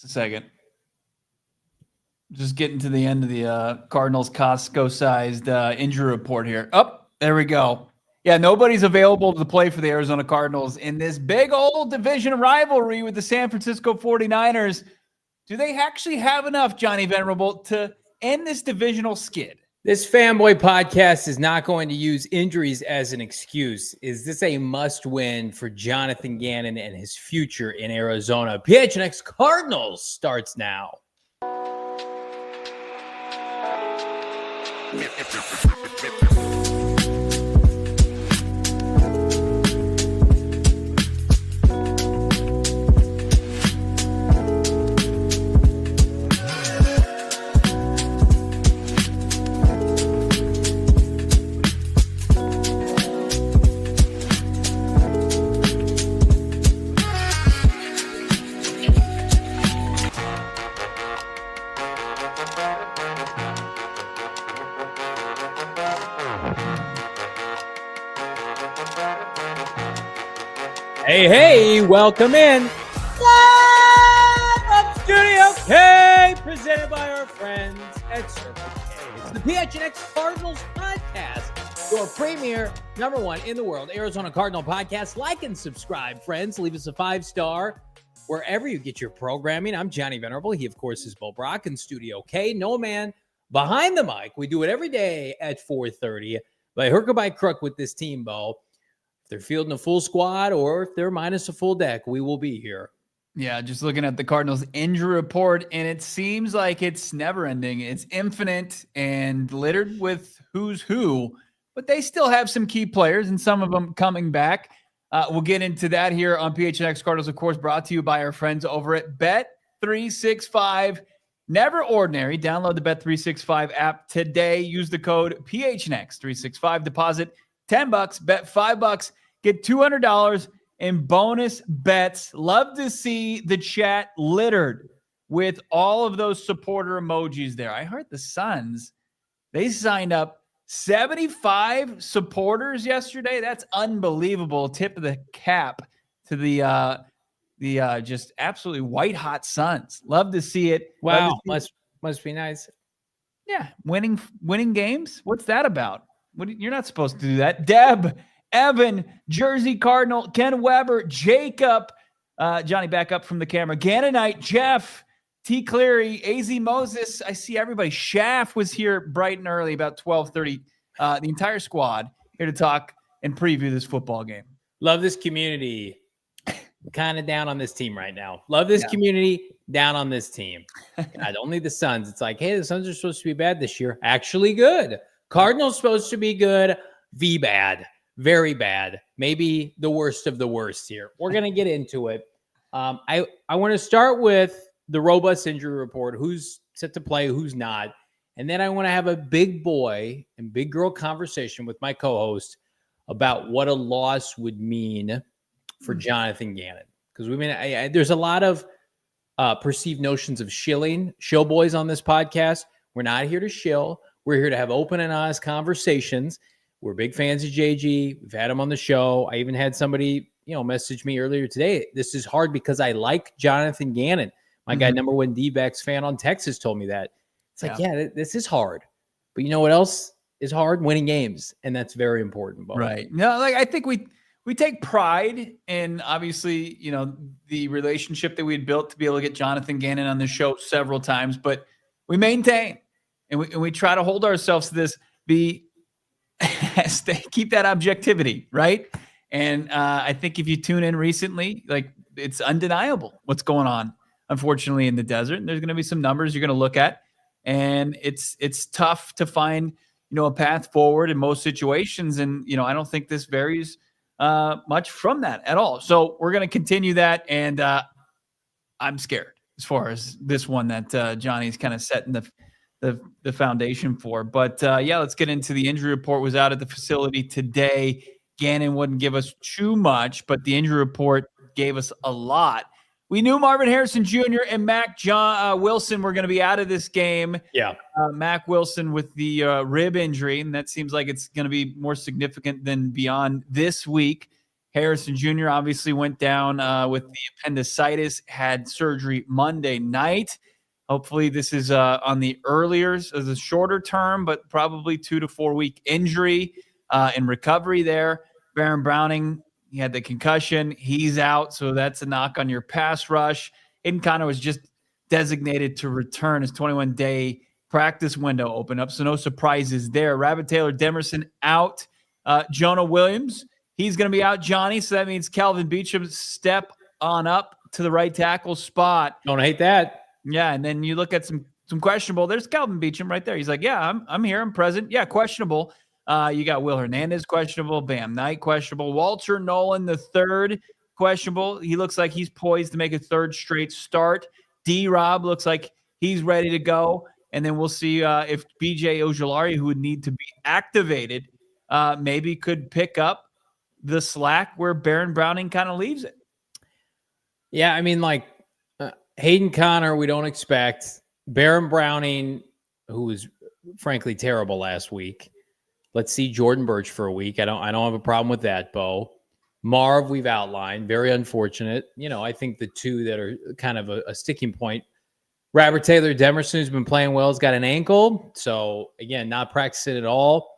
Just a second. Just getting to the end of the Cardinals Costco-sized injury report here. Oh, there we go. Yeah, nobody's available to play for the Arizona Cardinals in this big old division rivalry with the San Francisco 49ers. Do they actually have enough, Johnny Venerable, to end this divisional skid? This fanboy podcast is not going to use injuries as an excuse. Is this a must-win for Jonathan Gannon and his future in Arizona? PHNX Cardinals starts now. Hey, welcome in. Live from Studio K, presented by our friends at Circle K. It's the PHNX Cardinals podcast, your premier, #1 in the world, Arizona Cardinal podcast. Like and subscribe, friends. Leave us a 5-star wherever you get your programming. I'm Johnny Venerable. He, of course, is Brock in Studio K. No man behind the mic. We do it every day at 4:30 by hook or by crook with this team, Bo. They're fielding a full squad or if they're minus a full deck, we will be here. Yeah, just looking at the Cardinals injury report, and it seems like it's never ending. It's infinite and littered with who's who, but they still have some key players and some of them coming back. We'll get into that here on PHNX Cardinals, of course, brought to you by our friends over at Bet365. Never ordinary. Download the Bet365 app today. Use the code PHNX365. Deposit $10, bet $5. Get $200 in bonus bets. Love to see the chat littered with all of those supporter emojis there. I heard the Suns, they signed up 75 supporters yesterday. That's unbelievable. Tip of the cap to the just absolutely white hot Suns. Love to see it. Wow, must be nice. Yeah, winning games. What's that about? You're not supposed to do that. Deb, Evan, Jersey Cardinal, Ken Weber, Jacob, Johnny back up from the camera, Gannonite, Jeff, T. Cleary, AZ Moses. I see everybody. Schaff was here bright and early, about 12:30. The entire squad here to talk and preview this football game. Love this community. Kind of down on this team right now. Love this community, down on this team. God, only the Suns. It's like, hey, the Suns are supposed to be bad this year. Actually good. Cardinals supposed to be good. V bad. Very bad. Maybe the worst of the worst here. We're going to get into it. I want to start with the robust injury report. Who's set to play, who's not. And then I want to have a big boy and big girl conversation with my co-host about what a loss would mean for Jonathan Gannon. Because there's a lot of perceived notions of shill boys on this podcast. We're not here to shill. We're here to have open and honest conversations. We're big fans of JG. We've had him on the show. I even had somebody, message me earlier today. This is hard because I like Jonathan Gannon. My guy, #1 D-backs fan on Texas, told me that. It's like, this is hard. But you know what else is hard? Winning games. And that's very important. Bo. Right. No, I think we take pride in, obviously, the relationship that we had built to be able to get Jonathan Gannon on the show several times, but we maintain and we try to hold ourselves to this, keep that objectivity, right? And I think if you tune in recently, it's undeniable what's going on, unfortunately, in the desert. And there's going to be some numbers you're going to look at, and it's tough to find, a path forward in most situations. And, I don't think this varies much from that at all. So we're going to continue that. And I'm scared as far as this one that Johnny's kind of setting the foundation for. But let's get into the injury report. Was out at the facility today. Gannon wouldn't give us too much, but the injury report gave us a lot. We knew Marvin Harrison Jr. and Mac Wilson were going to be out of this game. Yeah. Mac Wilson with the rib injury, and that seems like it's going to be more significant than beyond this week. Harrison Jr. obviously went down with the appendicitis, had surgery Monday night. Hopefully this is on the earlier, as a shorter term, but probably 2 to 4 week injury and recovery there. Baron Browning, he had the concussion. He's out, so that's a knock on your pass rush. Aiden Connor was just designated to return. His 21-day practice window opened up, so no surprises there. Rabbit Taylor Demerson out. Jonah Williams, he's going to be out, Johnny, so that means Calvin Beachum step on up to the right tackle spot. Don't hate that. Yeah, and then you look at some questionable. There's Calvin Beachum right there. He's like, yeah, I'm here. I'm present. Yeah, questionable. You got Will Hernandez questionable. Bam Knight questionable. Walter Nolen the third questionable. He looks like he's poised to make a third straight start. D-Rob looks like he's ready to go. And then we'll see if BJ Ojulari, who would need to be activated, maybe could pick up the slack where Baron Browning kind of leaves it. Yeah, I mean, like, Hayden Connor, we don't expect. Baron Browning, who was frankly terrible last week. Let's see Jordan Birch for a week. I don't have a problem with that, Bo. Marv, we've outlined. Very unfortunate. I think the two that are kind of a sticking point. Rabbit Taylor Demerson, who's been playing well, has got an ankle. So, again, not practicing at all.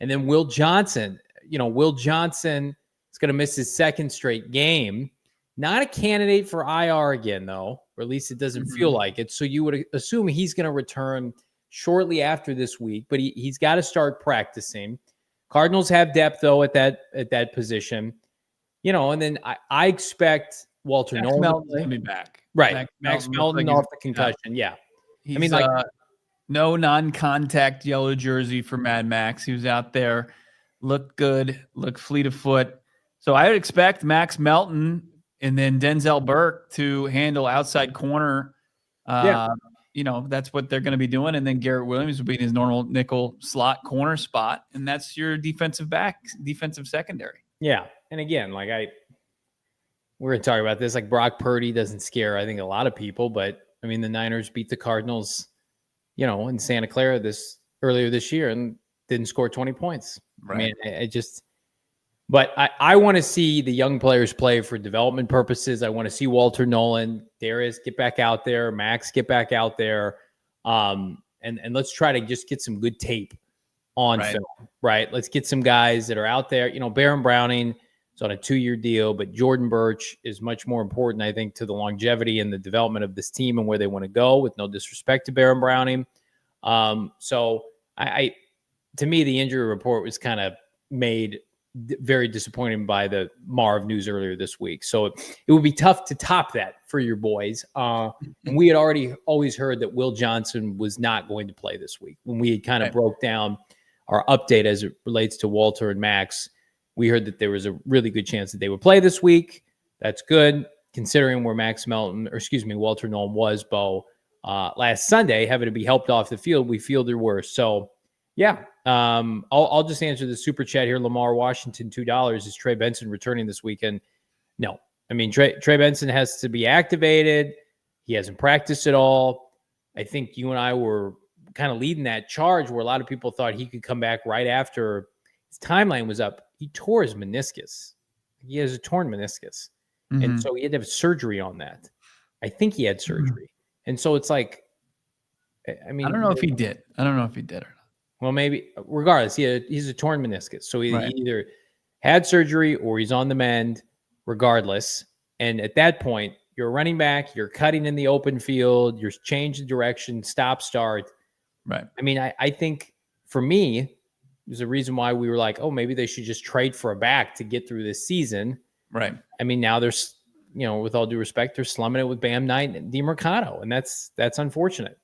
And then Will Johnson. Will Johnson is going to miss his second straight game. Not a candidate for IR again, though, or at least it doesn't feel like it. So you would assume he's going to return shortly after this week, but he's got to start practicing. Cardinals have depth, though, at that position. And then I expect Walter Nolen to be back. Right. Max Melton off the concussion. Yeah. I mean, no non-contact yellow jersey for Mad Max. He was out there, looked good, looked fleet of foot. So I would expect Max Melton and then Denzel Burke to handle outside corner. That's what they're going to be doing. And then Garrett Williams will be in his normal nickel slot corner spot. And that's your defensive secondary. Yeah. And again, we're going to talk about this. Like, Brock Purdy doesn't scare, I think, a lot of people. But, I mean, the Niners beat the Cardinals, in Santa Clara earlier this year and didn't score 20 points. Right. I mean, but I want to see the young players play for development purposes. I want to see Walter Nolen, Darius get back out there, Max get back out there, and let's try to just get some good tape on film, right? Let's get some guys that are out there. Baron Browning is on a 2-year deal, but Jordan Birch is much more important, I think, to the longevity and the development of this team and where they want to go, with no disrespect to Baron Browning. So to me, the injury report was kind of made very disappointing by the Marv news earlier this week. So it would be tough to top that for your boys. And we had always heard that Will Johnson was not going to play this week. When we had kind of broke down our update as it relates to Walter and Max, we heard that there was a really good chance that they would play this week. That's good, considering where Walter Nolen was, Bo, last Sunday, having to be helped off the field. We feel there were. So, yeah. I'll just answer the super chat here. Lamar Washington, $2. Is Trey Benson returning this weekend? No. I mean, Trey Benson has to be activated. He hasn't practiced at all. I think you and I were kind of leading that charge where a lot of people thought he could come back right after his timeline was up. He tore his meniscus. He has a torn meniscus. Mm-hmm. And so he had to have surgery on that. I think he had surgery. Mm-hmm. And so it's like, I mean, I don't know if he did or not. Well, maybe regardless, he's a torn meniscus. So he either had surgery or he's on the mend regardless. And at that point, you're a running back, you're cutting in the open field, you're changing direction, stop, start. Right. I mean, I think for me, there's a reason why we were like, oh, maybe they should just trade for a back to get through this season. Right. I mean, now there's, with all due respect, they're slumming it with Bam Knight and DeMercado, and that's unfortunate.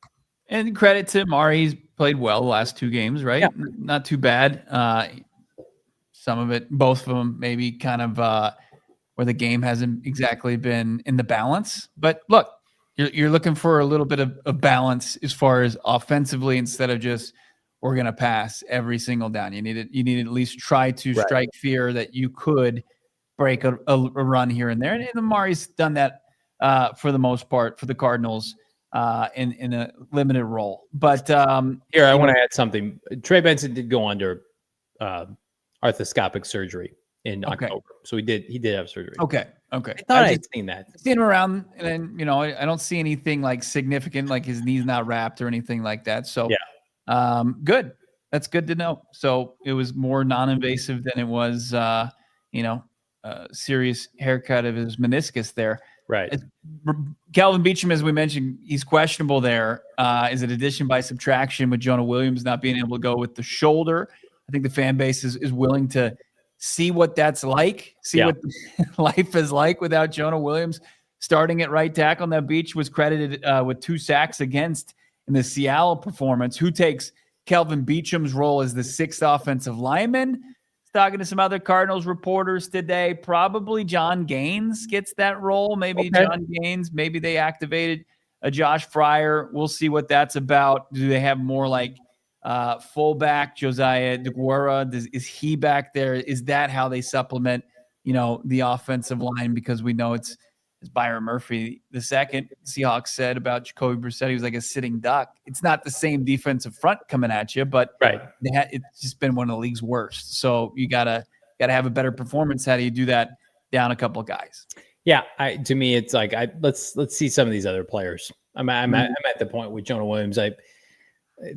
And credit to Mari, he's played well the last 2 games, right? Yeah. Not too bad. Some of it, both of them, maybe kind of where the game hasn't exactly been in the balance. But look, you're looking for a little bit of balance as far as offensively, instead of just we're going to pass every single down. You need to at least try to strike fear that you could break a run here and there. And Amari's done that for the most part for the Cardinals. In a limited role. But here, I want to add something. Trey Benson did go under arthroscopic surgery in October. So he did have surgery. Okay. I thought I'd seen that. Seen him around, and then, I don't see anything like significant, like his knee's not wrapped or anything like that. So, good. That's good to know. So it was more non-invasive than it was, serious haircut of his meniscus there. Right. Calvin Beachum, as we mentioned, he's questionable there. Is it addition by subtraction with Jonah Williams not being able to go with the shoulder? I think the fan base is willing to see what that's like, what life is like without Jonah Williams starting at right tackle. And that Beach was credited with 2 sacks against in the Seattle performance. Who takes Kelvin Beachum's role as the 6th offensive lineman? Talking to some other Cardinals reporters today, probably John Gaines gets that role. Maybe John Gaines. Maybe they activated a Josh Fryer. We'll see what that's about. Do they have more like fullback Josiah DeGuara? Is he back there? Is that how they supplement, the offensive line? Because we know it's Byron Murphy the second. Seahawks said about Jacoby Brissett, he was like a sitting duck. It's not the same defensive front coming at you, but it's just been one of the league's worst. So you gotta have a better performance. How do you do that down a couple of guys? Yeah, to me, it's like let's see some of these other players. I'm at the point with Jonah Williams.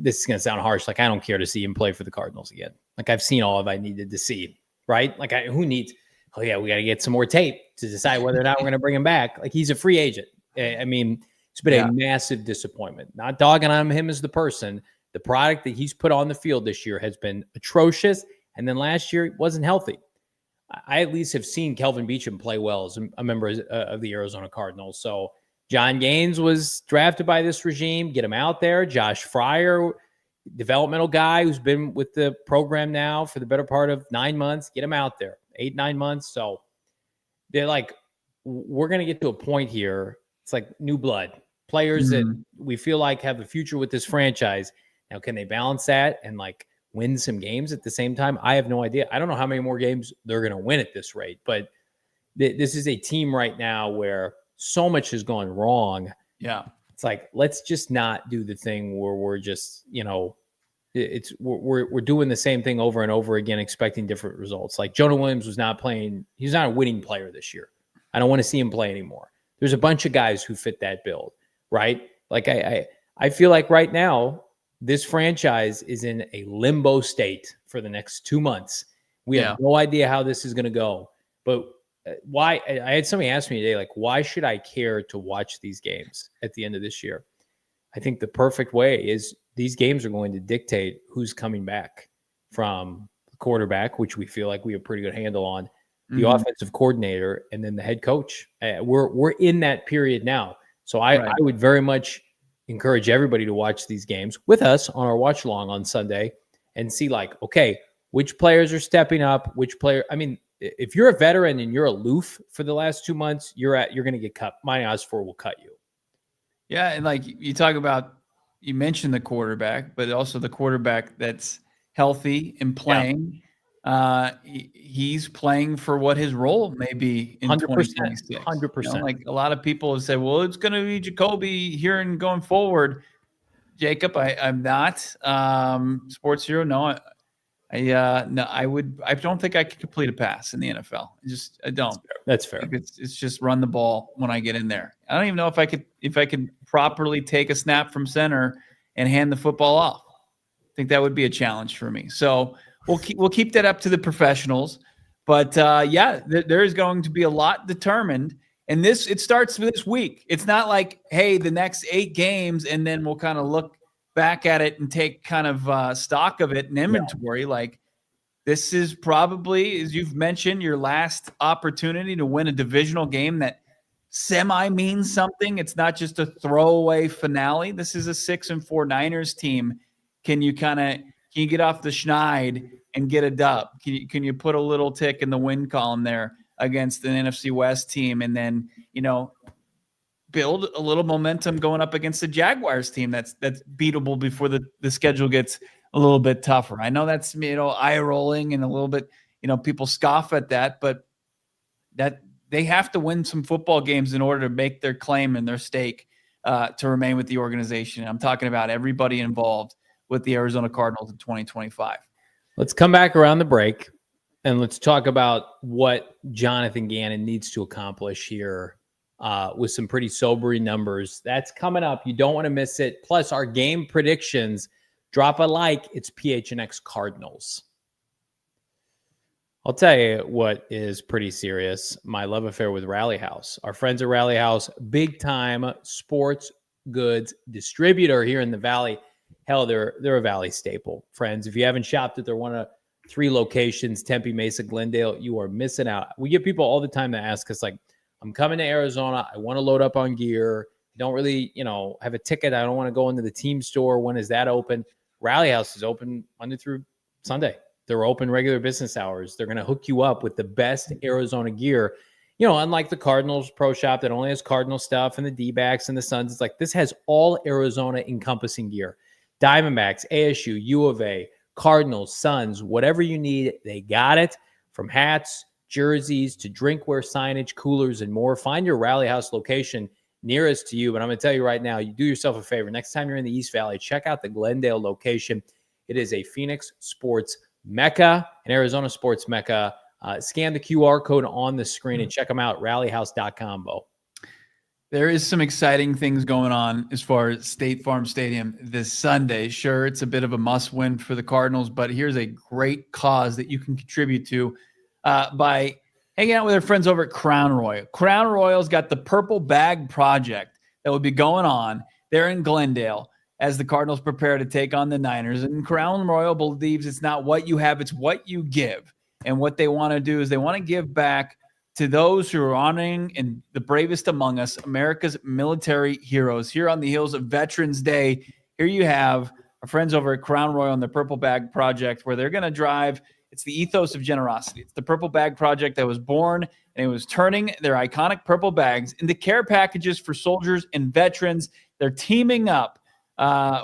This is gonna sound harsh. Like I don't care to see him play for the Cardinals again. Like I've seen all of I needed to see. Right? Like who needs? Oh yeah, we got to get some more tape to decide whether or not we're going to bring him back. Like he's a free agent. I mean, it's been a massive disappointment. Not dogging on him as the person. The product that he's put on the field this year has been atrocious. And then last year, it wasn't healthy. I at least have seen Kelvin Beachum play well as a member of the Arizona Cardinals. So John Gaines was drafted by this regime. Get him out there. Josh Fryer, developmental guy who's been with the program now for the better part of 9 months. Get him out there. 8-9 months. So they're like, we're going to get to a point here. It's like new blood players that we feel like have a future with this franchise. Now, can they balance that and like win some games at the same time? I have no idea. I don't know how many more games they're going to win at this rate, but this is a team right now where so much has gone wrong. Yeah. It's like, let's just not do the thing where we're just, we're doing the same thing over and over again, expecting different results. Like Jonah Williams was not playing. He's not a winning player this year. I don't want to see him play anymore. There's a bunch of guys who fit that build, right? Like I feel like right now, this franchise is in a limbo state for the next 2 months. We have no idea how this is going to go, but why? I had somebody ask me today, like, why should I care to watch these games at the end of this year? I think the perfect way is these games are going to dictate who's coming back from the quarterback, which we feel like we have a pretty good handle on, the offensive coordinator, and then the head coach. We're in that period now. So I would very much encourage everybody to watch these games with us on our watch along on Sunday and see like, okay, which players are stepping up, if you're a veteran and you're aloof for the last 2 months, you're going to get cut. My odds for will cut you. Yeah, and like you talk about, you mentioned the quarterback, but also the quarterback that's healthy and playing. Yeah. He's playing for what his role may be in 2026. 100%. Like a lot of people have said, well, it's going to be Jacoby here and going forward. Jacob, I'm not. Sports Hero, no. I don't think I could complete a pass in the NFL. I don't. That's fair. It's just run the ball when I get in there. I don't even know if I could properly take a snap from center and hand the football off. I think that would be a challenge for me. So we'll keep that up to the professionals. But there is going to be a lot determined. And it starts this week. It's not like, hey, the next 8 games, and then we'll kind of look back at it and take kind of stock of it and inventory. Yeah. Like this is probably, as you've mentioned, your last opportunity to win a divisional game that semi means something. It's not just a throwaway finale. This is a 6-4 Niners team. Can you get off the schneid and get a dub? Can you put a little tick in the win column there against an NFC West team, and then build a little momentum going up against the Jaguars team that's beatable before the schedule gets a little bit tougher. I know that's eye rolling and a little bit people scoff at that, but that they have to win some football games in order to make their claim and their stake to remain with the organization. I'm talking about everybody involved with the Arizona Cardinals in 2025. Let's come back around the break. And let's talk about what Jonathan Gannon needs to accomplish here with some pretty sobering numbers. That's coming up. You don't want to miss it. Plus, our game predictions. Drop a like. It's PHNX Cardinals. I'll tell you what is pretty serious. My love affair with Rally House. Our friends at Rally House, big time sports goods distributor here in the Valley. Hell, they're a Valley staple. Friends, if you haven't shopped at their one of 3 locations, Tempe, Mesa, Glendale, you are missing out. We get people all the time that ask us, like, I'm coming to Arizona. I want to load up on gear. Don't really, have a ticket. I don't want to go into the team store. When is that open? Rally House is open Monday through Sunday. They're open regular business hours. They're going to hook you up with the best Arizona gear. Unlike the Cardinals Pro Shop that only has Cardinal stuff and the D-backs and the Suns, it's like this has all Arizona encompassing gear. Diamondbacks, ASU, U of A, Cardinals, Suns, whatever you need, they got it. From hats, jerseys, to drinkware, signage, coolers, and more. Find your Rally House location nearest to you. But I'm going to tell you right now, you do yourself a favor. Next time you're in the East Valley, check out the Glendale location. It is a Phoenix sports mecca, an Arizona sports mecca. Scan the QR code on the screen and check them out, rallyhouse.com, Bo. There is some exciting things going on as far as State Farm Stadium this Sunday. Sure, it's a bit of a must-win for the Cardinals, but here's a great cause that you can contribute to by hanging out with our friends over at Crown Royal. Crown Royal's got the Purple Bag Project that will be going on there in Glendale as the Cardinals prepare to take on the Niners. And Crown Royal believes it's not what you have, it's what you give. And what they want to do is they want to give back to those who are honoring and the bravest among us, America's military heroes. Here on the heels of Veterans Day, here you have our friends over at Crown Royal and the Purple Bag Project, where they're going to drive. It's the ethos of generosity. It's the Purple Bag Project that was born, and it was turning their iconic purple bags into care packages for soldiers and veterans. They're teaming up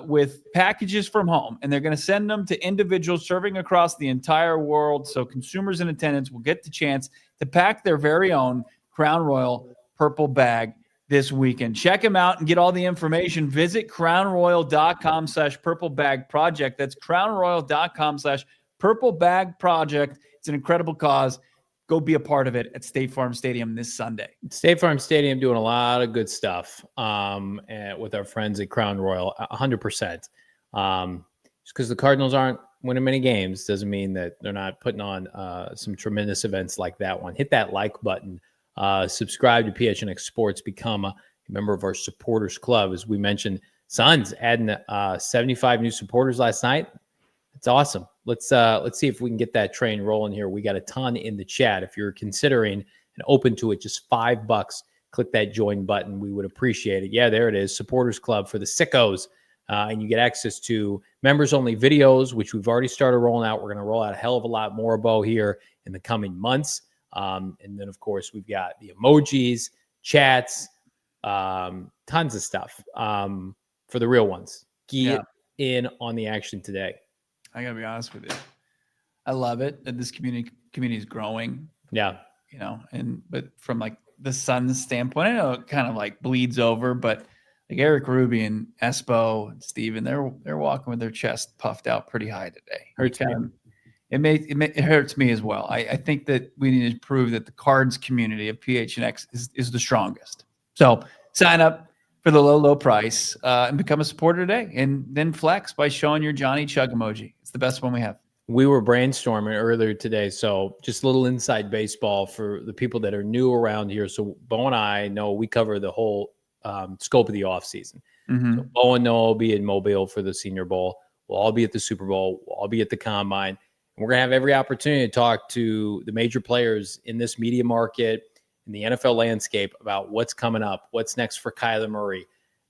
with packages from home, and they're going to send them to individuals serving across the entire world. So consumers in attendance will get the chance to pack their very own Crown Royal purple bag this weekend. Check them out and get all the information. Visit crownroyal.com/purple bag project. That's crownroyal.com/purple bag project. It's an incredible cause. Go be a part of it at State Farm Stadium this Sunday. State Farm Stadium doing a lot of good stuff with our friends at Crown Royal, 100%. Just because the Cardinals aren't winning many games doesn't mean that they're not putting on some tremendous events like that one. Hit that like button. Subscribe to PHNX Sports. Become a member of our supporters club. As we mentioned, Suns adding 75 new supporters last night. It's awesome. Let's see if we can get that train rolling here. We got a ton in the chat. If you're considering and open to it, just $5, click that join button. We would appreciate it. Yeah, there it is. Supporters Club for the sickos. And you get access to members-only videos, which we've already started rolling out. We're going to roll out a hell of a lot more, Bo, here in the coming months. And then, of course, we've got the emojis, chats, tons of stuff for the real ones. Get in on the action today. I gotta be honest with you. I love it that this community is growing. Yeah. But from like the Suns standpoint, I know it kind of like bleeds over, but like Eric Ruby and Espo and Steven, they're walking with their chest puffed out pretty high today. It hurts me as well. I think that we need to prove that the cards community of PHNX is the strongest. So sign up for the low price and become a supporter today, and then flex by showing your Johnny Chug emoji. It's the best one we have. We were brainstorming earlier today, so just a little inside baseball for the people that are new around here. So Bo and I know we cover the whole scope of the offseason. Mm-hmm. So Bo and Noah will be in Mobile for the Senior Bowl. We'll all be at the Super Bowl. We'll all be at the Combine. And we're going to have every opportunity to talk to the major players in this media market, in the NFL landscape, about what's coming up, what's next for Kyler Murray.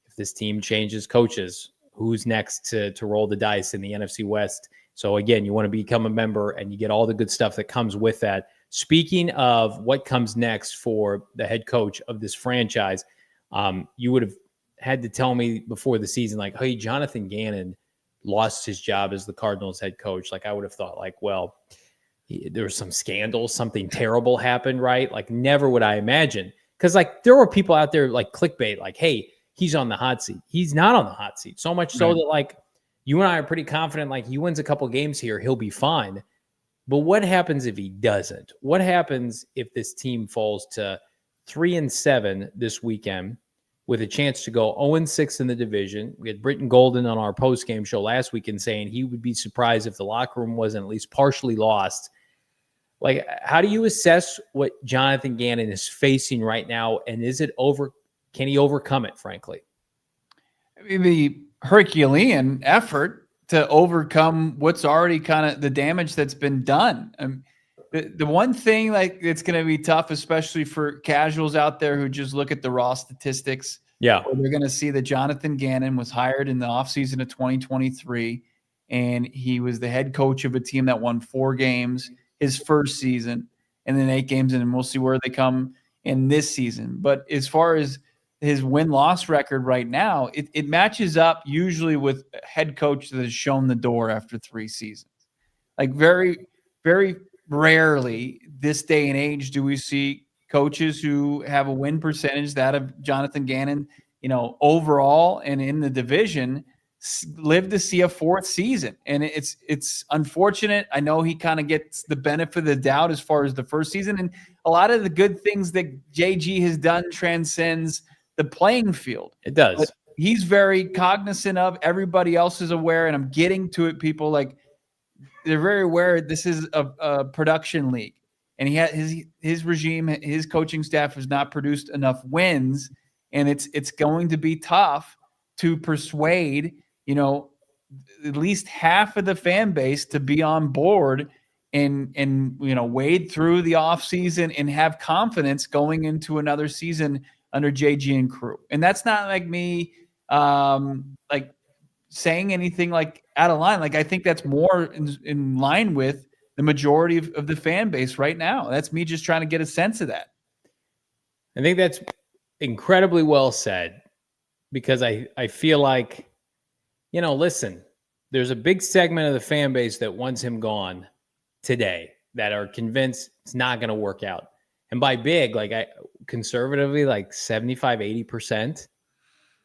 If this team changes coaches, who's next to roll the dice in the NFC West. So again, you want to become a member and you get all the good stuff that comes with that. Speaking of what comes next for the head coach of this franchise, you would have had to tell me before the season, like, hey, Jonathan Gannon lost his job as the Cardinals head coach. Like, I would have thought, like, well, there was some scandal, something terrible happened, right? Like, never would I imagine. Because, like, there were people out there, like, clickbait, like, hey, he's on the hot seat. He's not on the hot seat. So much so that, like, you and I are pretty confident, like, he wins a couple games here, he'll be fine. But what happens if he doesn't? What happens if this team falls to 3-7 this weekend with a chance to go 0-6 in the division? We had Britton Golden on our post-game show last weekend saying he would be surprised if the locker room wasn't at least partially lost. Like, how do you assess what Jonathan Gannon is facing right now? And is it over? Can he overcome it, frankly? I mean, the Herculean effort to overcome what's already kind of the damage that's been done. The one thing like it's going to be tough, especially for casuals out there who just look at the raw statistics. Yeah. They're going to see that Jonathan Gannon was hired in the offseason of 2023, and he was the head coach of a team that won 4 games his first season and then 8 games, and we'll see where they come in this season. But as far as his win-loss record right now, it matches up usually with a head coach that has shown the door after 3 seasons. Like very, very rarely this day and age do we see coaches who have a win percentage that of Jonathan Gannon, overall and in the division, live to see a 4th season. And it's unfortunate. I know he kind of gets the benefit of the doubt as far as the first season. And a lot of the good things that JG has done transcends the playing field. It does. But he's very cognizant of, everybody else is aware, and I'm getting to it. People they're very aware this is a production league, and he had his regime, his coaching staff has not produced enough wins, and it's going to be tough to persuade, at least half of the fan base to be on board and wade through the offseason and have confidence going into another season under JG and crew. And that's not like me saying anything like out of line. Like, I think that's more in line with the majority of the fan base right now. That's me just trying to get a sense of that. I think that's incredibly well said, because I feel like, listen, there's a big segment of the fan base that wants him gone today that are convinced it's not going to work out. And by big, conservatively, 75, 80%.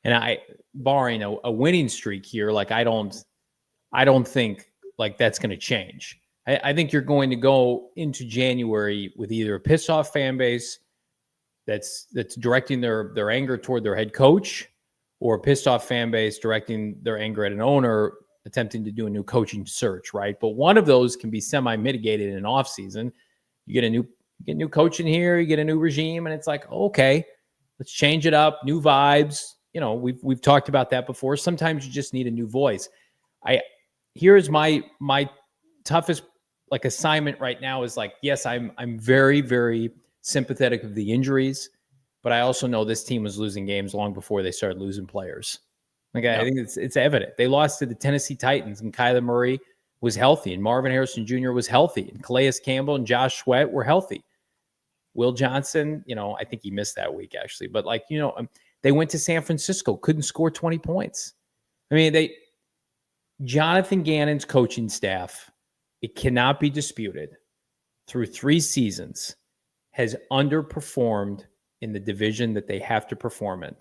And barring a winning streak here, I don't think that's going to change. I think you're going to go into January with either a pissed off fan base that's directing their anger toward their head coach, or a pissed off fan base directing their anger at an owner attempting to do a new coaching search, right? But one of those can be semi-mitigated in an offseason. You get a new coach in here, you get a new regime, and it's like, okay, let's change it up, new vibes. We've talked about that before. Sometimes you just need a new voice. Here's my toughest assignment right now is yes, I'm very, very sympathetic of the injuries, but I also know this team was losing games long before they started losing players. I think it's evident. They lost to the Tennessee Titans, and Kyler Murray was healthy, and Marvin Harrison Jr. was healthy, and Calais Campbell and Josh Sweat were healthy. Will Johnson, I think he missed that week actually, but they went to San Francisco, couldn't score 20 points. Jonathan Gannon's coaching staff, it cannot be disputed, through 3 seasons has underperformed in the division that they have to perform in.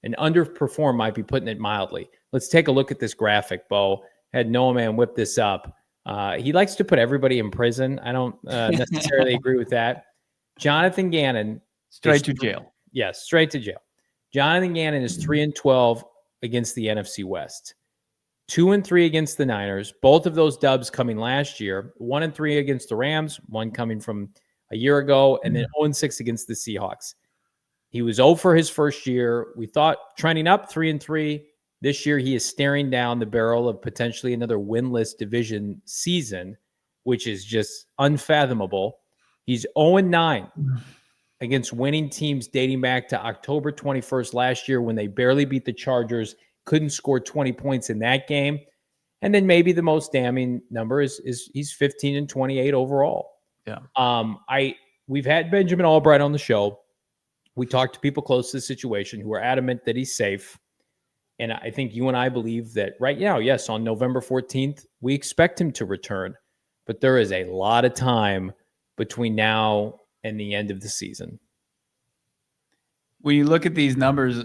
And underperform might be putting it mildly. Let's take a look at this graphic, Bo. Had Noah Man whip this up. He likes to put everybody in prison. I don't necessarily agree with that. Jonathan Gannon. Straight to jail. Yes, straight to jail. Jonathan Gannon is 3-12 against the NFC West. 2-3 against the Niners. Both of those dubs coming last year. 1-3 against the Rams. One coming from a year ago. And then 0-6 against the Seahawks. He was 0 for his first year. We thought trending up 3-3. This year, he is staring down the barrel of potentially another winless division season, which is just unfathomable. He's 0-9 against winning teams dating back to October 21st last year, when they barely beat the Chargers, couldn't score 20 points in that game. And then maybe the most damning number is he's 15-28 overall. Yeah. We've had Benjamin Albright on the show. We talked to people close to the situation who are adamant that he's safe. And I think you and I believe that right now, yes, on November 14th, we expect him to return. But there is a lot of time between now and the end of the season. When you look at these numbers,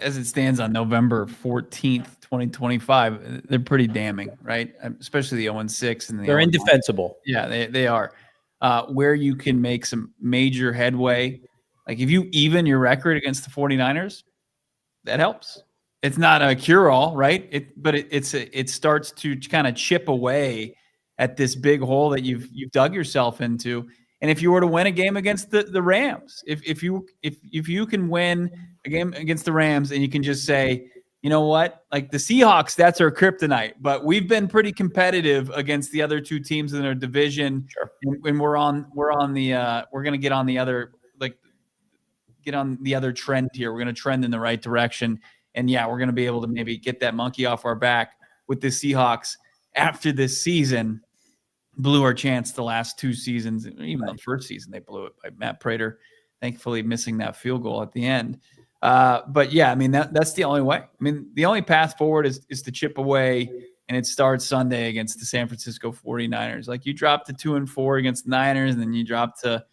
as it stands on November 14th, 2025, they're pretty damning, right? Especially the 0-6 and they're indefensible. Yeah, they are. Where you can make some major headway. Like if you even your record against the 49ers, that helps. It's not a cure-all, right? It starts to kind of chip away at this big hole that you've dug yourself into. And if you were to win a game against the Rams, if you can win a game against the Rams and you can just say, you know what, like the Seahawks, that's our kryptonite, but we've been pretty competitive against the other two teams in our division. Sure. And we're going to get on the other trend here. We're going to trend in the right direction. And yeah, we're going to be able to maybe get that monkey off our back with the Seahawks after this season. Blew our chance the last two seasons, even the first season they blew it by Matt Prater, thankfully missing that field goal at the end. But yeah, I mean that's the only way. I mean the only path forward is to chip away, and it starts Sunday against the San Francisco 49ers. Like you dropped to 2-4 against the Niners, and then you dropped to,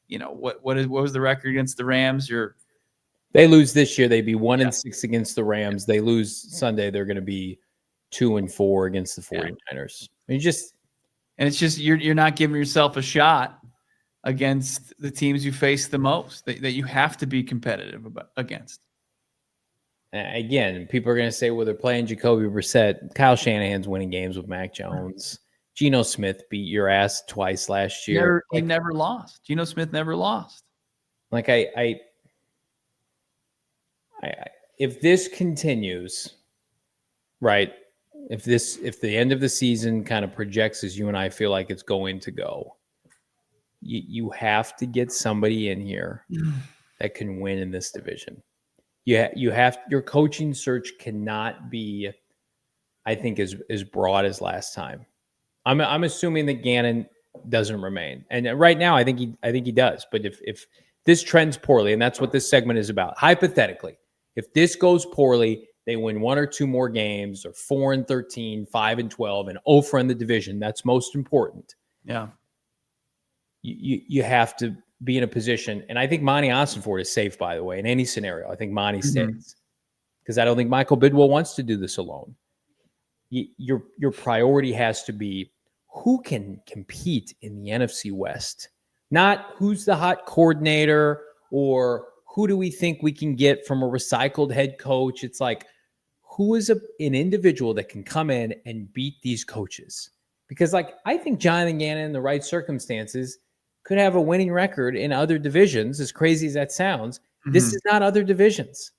what was the record against the Rams? They lose this year, they'd be 1-6 against the Rams. They lose Sunday, they're going to be 2-4 against the 49ers. I mean, it's just you're not giving yourself a shot against the teams you face the most that you have to be competitive against. Again, people are going to say, well, they're playing Jacoby Brissett. Kyle Shanahan's winning games with Mac Jones. Geno Smith beat your ass twice last year. He never lost. Geno Smith never lost. Like I if this continues, right? If the end of the season kind of projects as you and I feel like it's going to go, you have to get somebody in here that can win in this division. Your coaching search cannot be, I think, as broad as last time. I'm assuming that Gannon doesn't remain, and right now I think he does. But if this trends poorly, and that's what this segment is about, hypothetically, if this goes poorly, they win one or two more games, or 4-13, 5-12, and 0 in the division. That's most important. Yeah. You have to be in a position, and I think Monty Ossenford is safe, by the way, in any scenario. I think Monty stays, because I don't think Michael Bidwill wants to do this alone. Your priority has to be who can compete in the NFC West, not who's the hot coordinator or who do we think we can get from a recycled head coach. It's like, who is an individual that can come in and beat these coaches? Because I think Jonathan Gannon, in the right circumstances, could have a winning record in other divisions, as crazy as that sounds. Mm-hmm. This is not other divisions.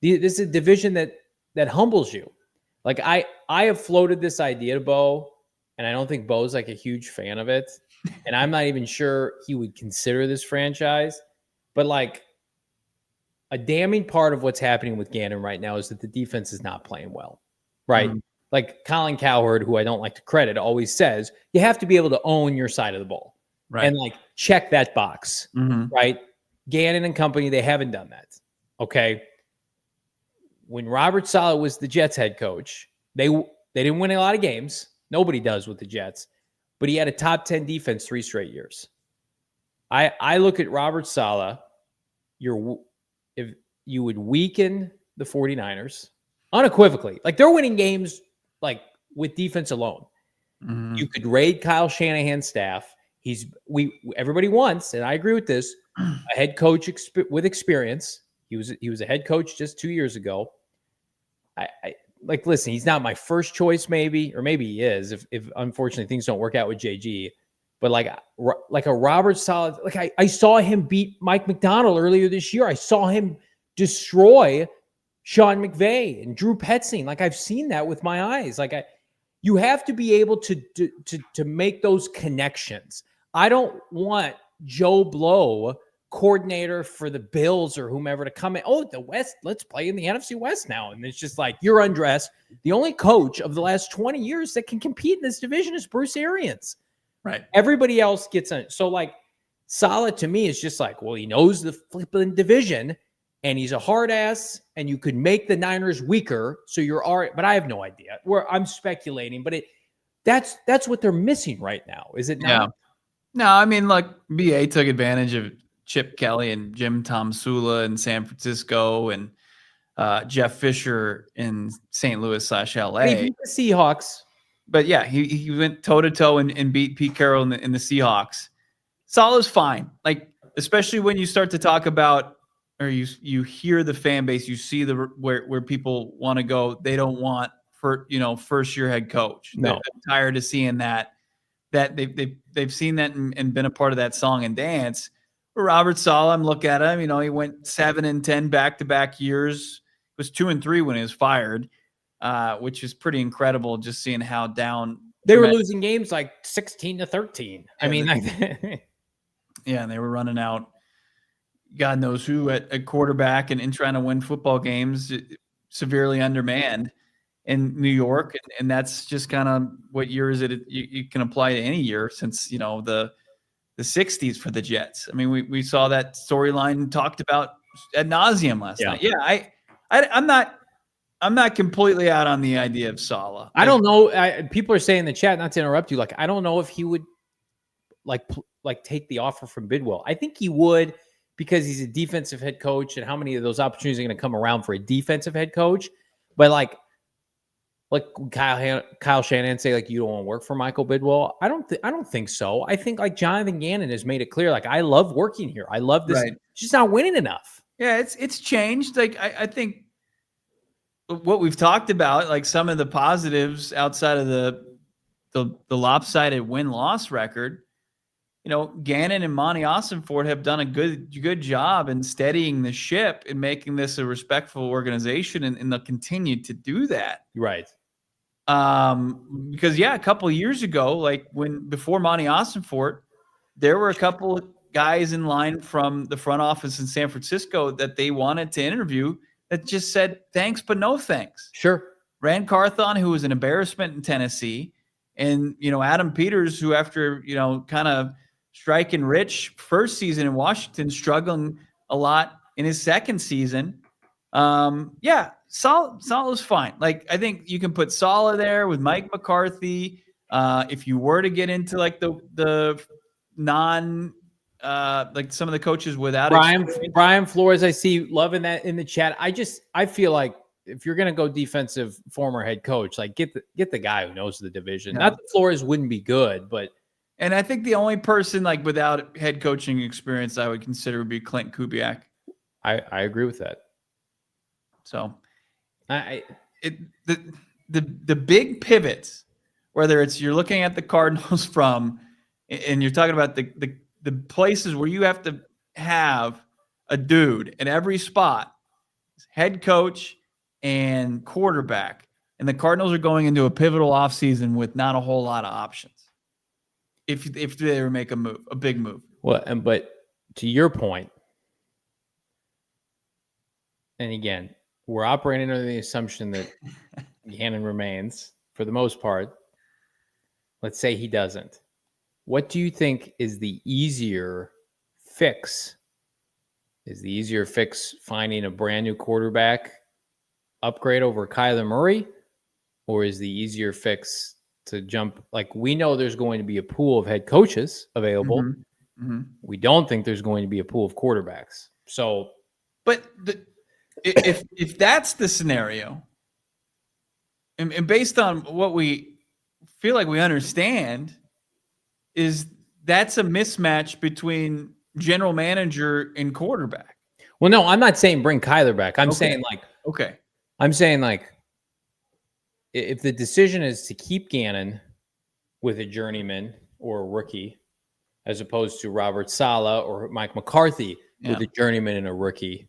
This is a division that humbles you. Like I have floated this idea to Bo, and I don't think Bo's a huge fan of it. And I'm not even sure he would consider this franchise. But a damning part of what's happening with Gannon right now is that the defense is not playing well, right? Mm-hmm. Like Colin Cowherd, who I don't like to credit, always says, you have to be able to own your side of the ball. Right. And check that box, right? Gannon and company, they haven't done that. Okay. When Robert Saleh was the Jets head coach, they didn't win a lot of games. Nobody does with the Jets, but he had a top 10 defense 3 straight years. I look at Robert Saleh, if you would weaken the 49ers unequivocally, they're winning games with defense alone. Mm-hmm. You could raid Kyle Shanahan's staff. Everybody wants, and I agree with this, a head coach with experience. He was a head coach just 2 years ago. Listen, he's not my first choice, maybe, or maybe he is if unfortunately things don't work out with JG. But a Robert Saleh, I saw him beat Mike McDonald earlier this year. I saw him destroy Sean McVay and Drew Petzing. I've seen that with my eyes. You have to be able to make those connections. I don't want Joe Blow, coordinator for the Bills or whomever, to come in. Oh, the West, let's play in the NFC West now. And it's just you're undressed. The only coach of the last 20 years that can compete in this division is Bruce Arians. Right. Everybody else gets in. So Saleh to me is just well, he knows the flipping division and he's a hard ass, and you could make the Niners weaker. So you're all right. But I have no idea. I'm speculating, but that's what they're missing right now. Is it not? Yeah. No, I mean, BA took advantage of Chip Kelly and Jim Tom Sula in San Francisco, and Jeff Fisher in St. Louis / LA. He beat the Seahawks. But yeah, he went toe to toe and beat Pete Carroll in the Seahawks. Saleh's fine. Like, especially when you start to talk about, or you hear the fan base, you see where people want to go. They don't want first year head coach. No, they're tired of seeing that they've seen that and been a part of that song and dance. Robert Saleh, look at him. He went 7-10 back-to-back years. Was 2-3 when he was fired, which is pretty incredible. Just seeing how down they were losing games like 16-13. I mean, yeah, and they were running out God knows who at quarterback and trying to win football games, severely undermanned in New York. And that's just kind of what year is it you can apply to any year since, the 60s for the Jets. I mean, we saw that storyline talked about ad nauseum last night. Yeah, I'm not completely out on the idea of Saleh. I don't know. People are saying in the chat, not to interrupt you, I don't know if he would take the offer from Bidwill. I think he would, because he's a defensive head coach, and how many of those opportunities are going to come around for a defensive head coach? But like Kyle Shanahan say, you don't want to work for Michael Bidwill. I don't think so. I think Jonathan Gannon has made it clear, I love working here. I love this. Right. Just not winning enough. Yeah, it's changed. I think what we've talked about, some of the positives outside of the lopsided win-loss record, Gannon and Monty Ossenfort have done a good job in steadying the ship and making this a respectful organization, and they'll continue to do that. Right. Because a couple of years ago, before Monty Ossenfort, there were a couple of guys in line from the front office in San Francisco that they wanted to interview that just said thanks, but no thanks. Sure. Rand Carthon, who was an embarrassment in Tennessee, and Adam Peters, who after kind of striking rich first season in Washington, struggling a lot in his second season. Saleh's fine. I think you can put Saleh there with Mike McCarthy. If you were to get into the non some of the coaches without Brian Flores, I see loving that in the chat. I feel like if you're going to go defensive former head coach, get the guy who knows the division. Not that Flores wouldn't be good, but. And I think the only person without head coaching experience I would consider would be Clint Kubiak. I agree with that. So the big pivots, whether it's you're looking at the Cardinals and you're talking about the places where you have to have a dude at every spot, head coach and quarterback. And the Cardinals are going into a pivotal offseason with not a whole lot of options. If they ever make a big move. Well, but to your point, and again, we're operating under the assumption that Gannon remains for the most part. Let's say he doesn't. What do you think is the easier fix? Is the easier fix finding a brand new quarterback upgrade over Kyler Murray? Or is the easier fix to jump? We know there's going to be a pool of head coaches available. Mm-hmm. Mm-hmm. We don't think there's going to be a pool of quarterbacks. So, but if that's the scenario, and based on what we feel like we understand, is that's a mismatch between general manager and quarterback. Well, no, I'm not saying bring Kyler back. I'm saying I'm saying if the decision is to keep Gannon with a journeyman or a rookie, as opposed to Robert Saleh or Mike McCarthy with a journeyman and a rookie,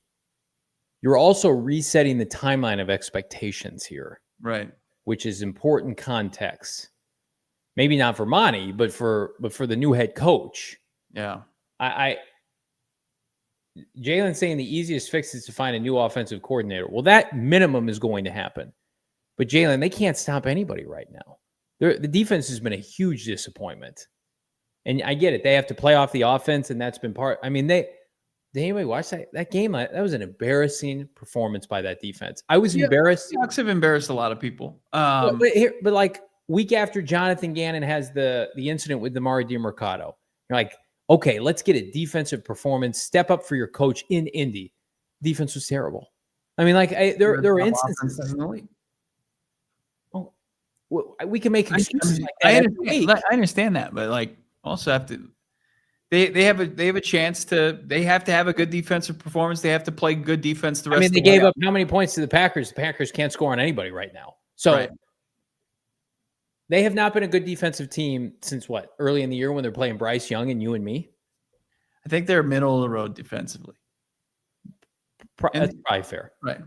you're also resetting the timeline of expectations here. Right. Which is important context. Maybe not for Monty, but for the new head coach. Yeah. Jalen's saying the easiest fix is to find a new offensive coordinator. Well, that minimum is going to happen. But Jalen, they can't stop anybody right now. The defense has been a huge disappointment. And I get it. They have to play off the offense, and that's been part. I mean, did anybody watch that game? That was an embarrassing performance by that defense. I was embarrassed. The Bucs have embarrassed a lot of people. But week after Jonathan Gannon has the incident with Damari DiMercato, you're like, okay, let's get a defensive performance. Step up for your coach in Indy. Defense was terrible. I mean, like there are Top instances. offenses in the league. We can make excuses like that. I understand that, but like also have to. They have a chance to. They have to have a good defensive performance. They have to play good defense the rest. I mean, they gave up how many points to the Packers? The Packers can't score on anybody right now. So they have not been a good defensive team since what? Early in the year when they're playing Bryce Young and you and me. I think they're middle of the road defensively. That's probably fair. Right.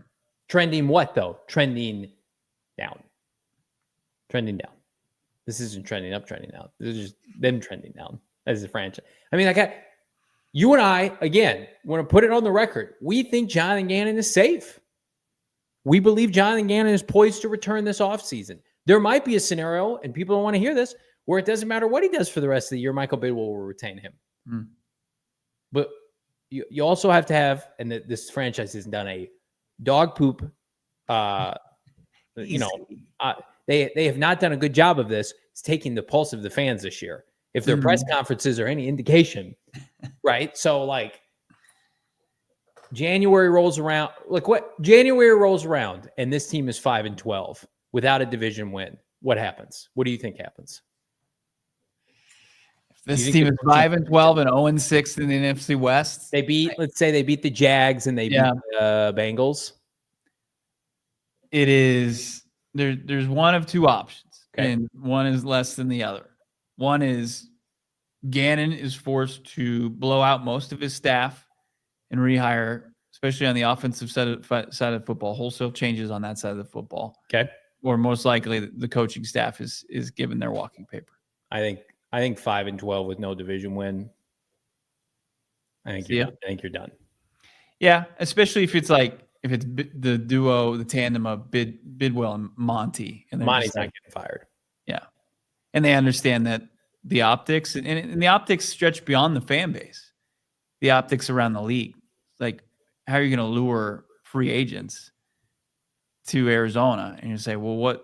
Trending what though? Trending down. Trending down. This isn't trending up, trending down. This is just them trending down as a franchise. I mean, like you and I, again, want to put it on the record. We think Jonathan Gannon is safe. We believe Jonathan Gannon is poised to return this offseason. There might be a scenario, and people don't want to hear this, where it doesn't matter what he does for the rest of the year, Michael Bidwill will retain him. But you also have to have, and this franchise has done a dog poop, they have not done a good job of this. It's taking the pulse of the fans this year. If their press conferences are any indication, right? So like January rolls around, January rolls around and this team is 5-12 without a division win. What happens? What do you think happens? This team is 5-12 and 0-6 in the NFC West. Let's say they beat the Jags and they beat the Bengals. It is there's one of two options, and one is less than the other. One is Gannon is forced to blow out most of his staff and rehire, especially on the offensive side of football, wholesale changes on that side of the football. Okay. Or most likely the coaching staff is given their walking paper. I think 5-12 with no division win. I think you're done. Yeah, especially if it's the duo, the tandem of Bidwill and Monty, and Monty's not getting fired. Yeah, and they understand that the optics and the optics stretch beyond the fan base. The optics around the league, like how are you going to lure free agents to Arizona? And you say, well,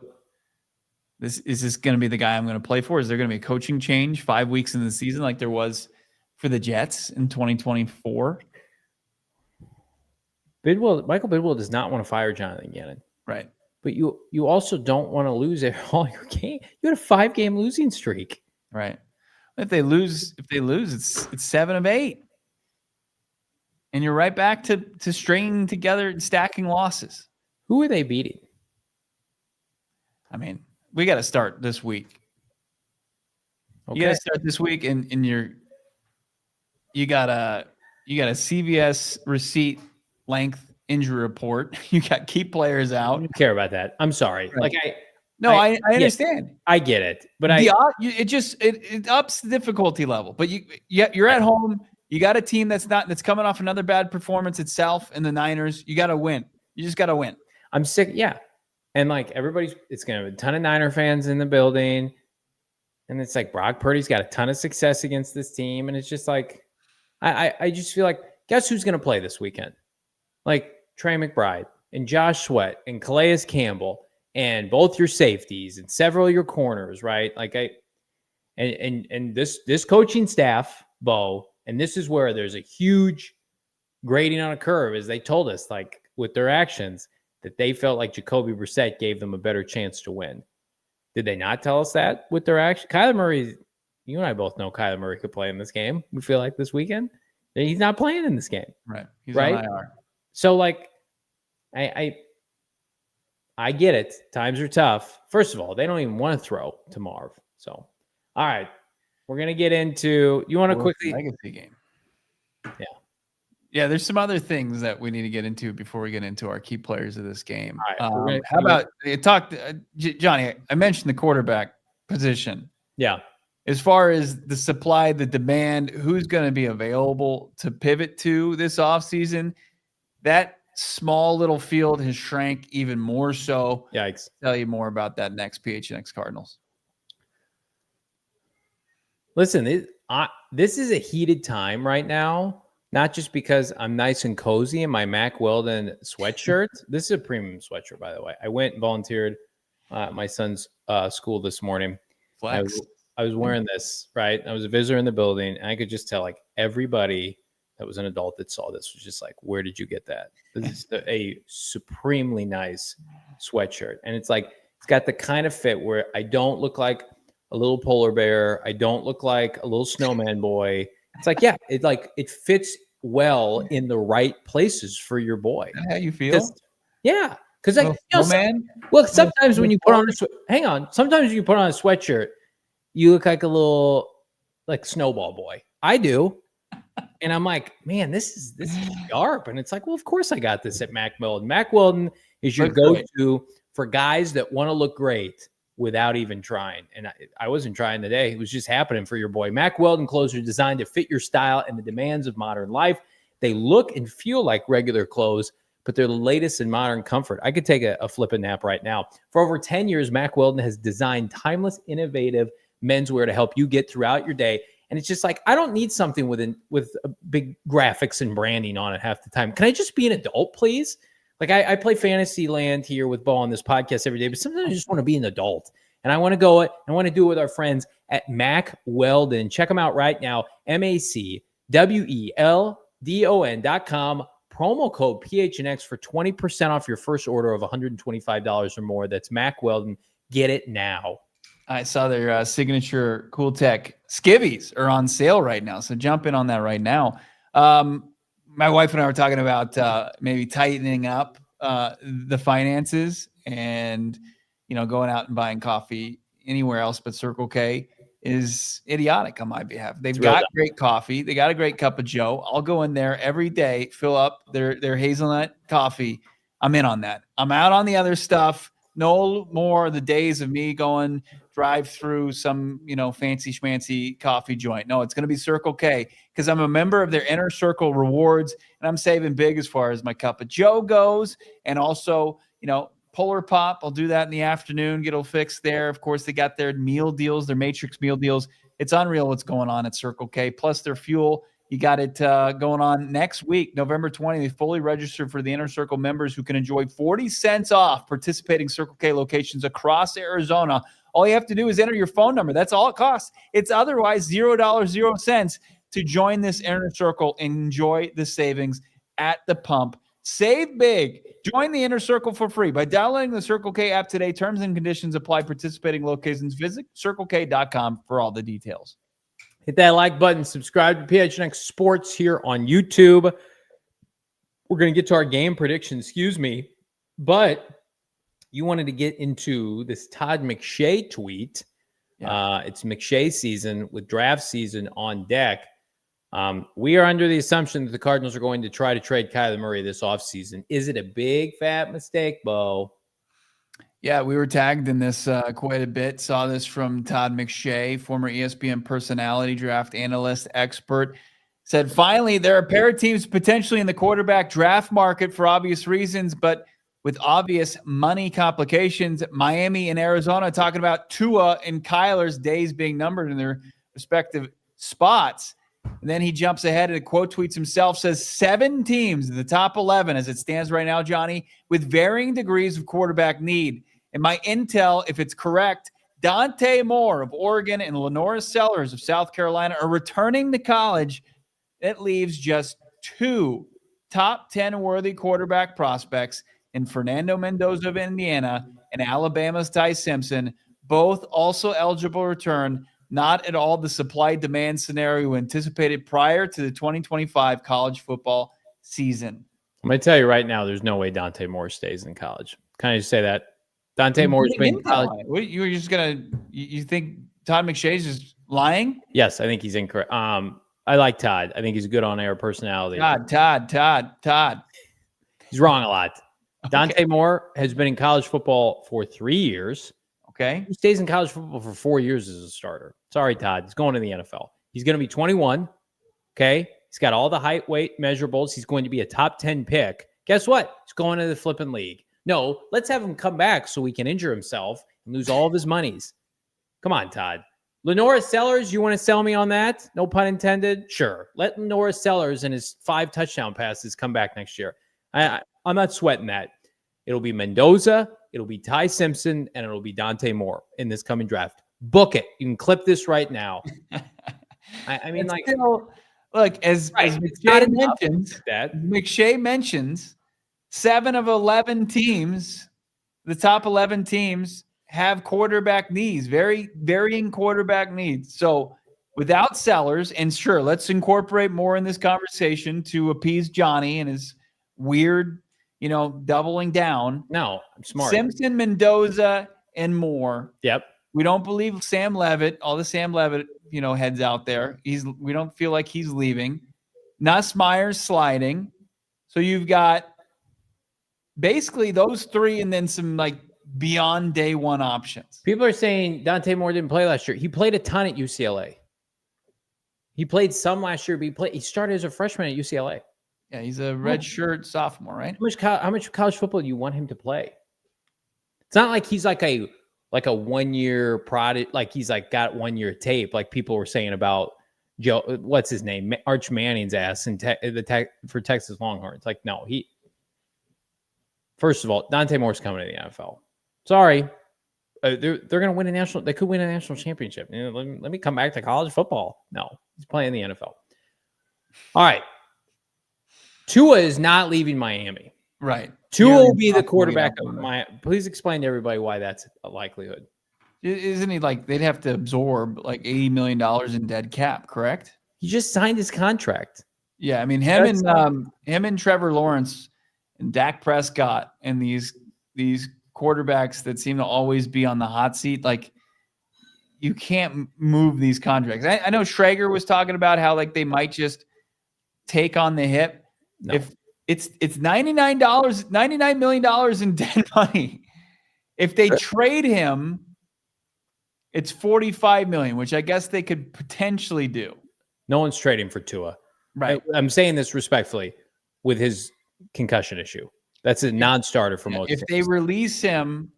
is this going to be the guy I'm going to play for? Is there going to be a coaching change 5 weeks into the season like there was for the Jets in 2024? Michael Bidwill does not want to fire Jonathan Gannon. Right. But you also don't want to lose all your game. You had a 5-game losing streak. Right. If they lose, it's 7 of 8. And you're right back to stringing together and stacking losses. Who are they beating? I mean, we got to start this week. Okay. You got to start this week, and you got a CVS receipt length injury report. You got key players out. I don't care about that. I'm sorry. Right. I understand. I get it, but it ups the difficulty level. But you're at home. You got a team that's coming off another bad performance itself in the Niners. You got to win. You just got to win. I'm sick. Yeah. And it's going to be a ton of Niner fans in the building. And it's like Brock Purdy's got a ton of success against this team. And it's just like, I just feel like, guess who's going to play this weekend? Like Trey McBride and Josh Sweat and Calais Campbell and both your safeties and several of your corners, right? And this coaching staff, Bo, and this is where there's a huge grading on a curve, as they told us, like with their actions, that they felt like Jacoby Brissett gave them a better chance to win. Did they not tell us that with their action? Kyler Murray, you and I both know Kyler Murray could play in this game. We feel like this weekend he's not playing in this game. Right. He's on IR. So I get it. Times are tough. First of all, they don't even want to throw to Marv. So, all right, we're going to get into, you want to quickly legacy game. Yeah. Yeah, there's some other things that we need to get into before we get into our key players of this game. All right, how about Johnny? I mentioned the quarterback position. Yeah. As far as the supply, the demand, who's going to be available to pivot to this offseason, that small little field has shrank even more so. Yikes. I'll tell you more about that next PHNX Cardinals. Listen, this is a heated time right now. Not just because I'm nice and cozy in my Mack Weldon sweatshirt. This is a premium sweatshirt, by the way. I went and volunteered at my son's school this morning. Flex. I was wearing this, right? I was a visitor in the building, and I could just tell, like, everybody that was an adult that saw this was just like, where did you get that? This is a supremely nice sweatshirt. And it's like, it's got the kind of fit where I don't look like a little polar bear. I don't look like a little snowman boy. It's like, yeah, it fits well in the right places for your boy. Is that how you feel? Yeah. Because like, man. Well, sometimes when you put on sometimes when you put on a sweatshirt, you look like a little like snowball boy. I do. And I'm like, man, this is sharp. And it's like, well, of course I got this at Mack Weldon. Mack Weldon is your go-to for guys that want to look great without even trying. And I wasn't trying today. It was just happening for your boy. Mack Weldon clothes are designed to fit your style and the demands of modern life. They look and feel like regular clothes, but they're the latest in modern comfort. I could take a flipping nap right now. For over 10 years, Mack Weldon has designed timeless, innovative menswear to help you get throughout your day. And it's just like, I don't need something with big graphics and branding on it half the time. Can I just be an adult, please? Like I play Fantasy Land here with Bo on this podcast every day, but sometimes I just want to be an adult. And I want to do it with our friends at Mack Weldon. Check them out right now. MACWELDON.com. Promo code PHNX for 20% off your first order of $125 or more. That's Mack Weldon. Get it now. I saw their signature Cool Tech skivvies are on sale right now. So jump in on that right now. My wife and I were talking about maybe tightening up the finances and, going out and buying coffee anywhere else but Circle K is idiotic on my behalf. They've got great coffee. They got a great cup of Joe. I'll go in there every day, fill up their hazelnut coffee. I'm in on that. I'm out on the other stuff. No more the days of me going drive through some, fancy schmancy coffee joint. No, it's going to be Circle K because I'm a member of their Inner Circle rewards and I'm saving big as far as my cup of Joe goes. And also, Polar Pop, I'll do that in the afternoon, get it fixed there. Of course, they got their meal deals, their Matrix meal deals. It's unreal what's going on at Circle K. Plus their fuel. You got it going on next week, November 20th. They fully registered for the Inner Circle members who can enjoy 40 cents off participating Circle K locations across Arizona. All you have to do is enter your phone number. That's all it costs. It's otherwise $0 to join this Inner Circle and enjoy the savings at the pump. Save big. Join the Inner Circle for free by downloading the Circle K app today. Terms and conditions apply. Participating locations. Visit CircleK.com for all the details. Hit that like button. Subscribe to PHNX Sports here on YouTube. We're going to get to our game prediction, but you wanted to get into this Todd McShay tweet. Yeah. It's McShay season with draft season on deck. We are under the assumption that the Cardinals are going to try to trade Kyler Murray this offseason. Is it a big, fat mistake, Bo? Yeah, we were tagged in this quite a bit. Saw this from Todd McShay, former ESPN personality, draft analyst, expert. Said, finally, there are a pair of teams potentially in the quarterback draft market for obvious reasons, but with obvious money complications. Miami and Arizona talking about Tua and Kyler's days being numbered in their respective spots. And then he jumps ahead and quote tweets himself, says 7 teams in the top 11 as it stands right now, Johnny, with varying degrees of quarterback need. And my intel, if it's correct, Dante Moore of Oregon and Lenora Sellers of South Carolina are returning to college. That leaves just 2 top 10 worthy quarterback prospects in Fernando Mendoza of Indiana and Alabama's Ty Simpson, both also eligible to return. Not at all the supply-demand scenario anticipated prior to the 2025 college football season. I'm going to tell you right now, there's no way Dante Moore stays in college. Can I just say that? Dante Moore's been in college. You were just going to – you think Todd McShay's just lying? Yes, I think he's incorrect. I like Todd. I think he's a good on-air personality. Todd. He's wrong a lot. Okay. Dante Moore has been in college football for 3 years. Okay. He stays in college football for 4 years as a starter. Sorry, Todd. He's going to the NFL. He's going to be 21. Okay. He's got all the height, weight measurables. He's going to be a top 10 pick. Guess what? He's going to the flipping league. No, let's have him come back so he can injure himself and lose all of his monies. Come on, Todd. Lenora Sellers, you want to sell me on that? No pun intended. Sure. Let Lenora Sellers and his 5 touchdown passes come back next year. I'm not sweating that. It'll be Mendoza, it'll be Ty Simpson, and it'll be Dante Moore in this coming draft. Book it. You can clip this right now. I mean, it's like, still, Look, as McShay mentions, 7 of 11 teams, the top 11 teams, have quarterback needs, very varying quarterback needs. So without Sellers, and sure, let's incorporate more in this conversation to appease Johnny and his weird, doubling down. No, I'm smart. Simpson, Mendoza, and Moore. Yep. We don't believe Sam Levitt, all the Sam Levitt, heads out there. We don't feel like he's leaving. Nussmeier's sliding. So you've got basically those 3 and then some beyond day one options. People are saying Dante Moore didn't play last year. He played a ton at UCLA. He played some last year, but he started as a freshman at UCLA. Yeah, he's a redshirt sophomore, right? How much college football do you want him to play? It's not like he's like a 1-year product, like he's got 1 year tape, like people were saying about Joe, what's his name, Arch Manning's ass for Texas Longhorns. No, first of all, Dante Moore's coming to the NFL. Sorry, they're going to win a national. They could win a national championship. Let me come back to college football. No, he's playing in the NFL. All right, Tua is not leaving Miami. Right. Tua will be the quarterback of Miami. Please explain to everybody why that's a likelihood. Isn't he they'd have to absorb $80 million in dead cap, correct? He just signed his contract. Yeah, I mean him and Trevor Lawrence and Dak Prescott and these quarterbacks that seem to always be on the hot seat, you can't move these contracts. I know Schrager was talking about how they might just take on the hip. No. If it's $99 million in dead money. If they trade him, it's $45 million, which I guess they could potentially do. No one's trading for Tua. Right. I'm saying this respectfully with his concussion issue. That's a non-starter for most. If they release him,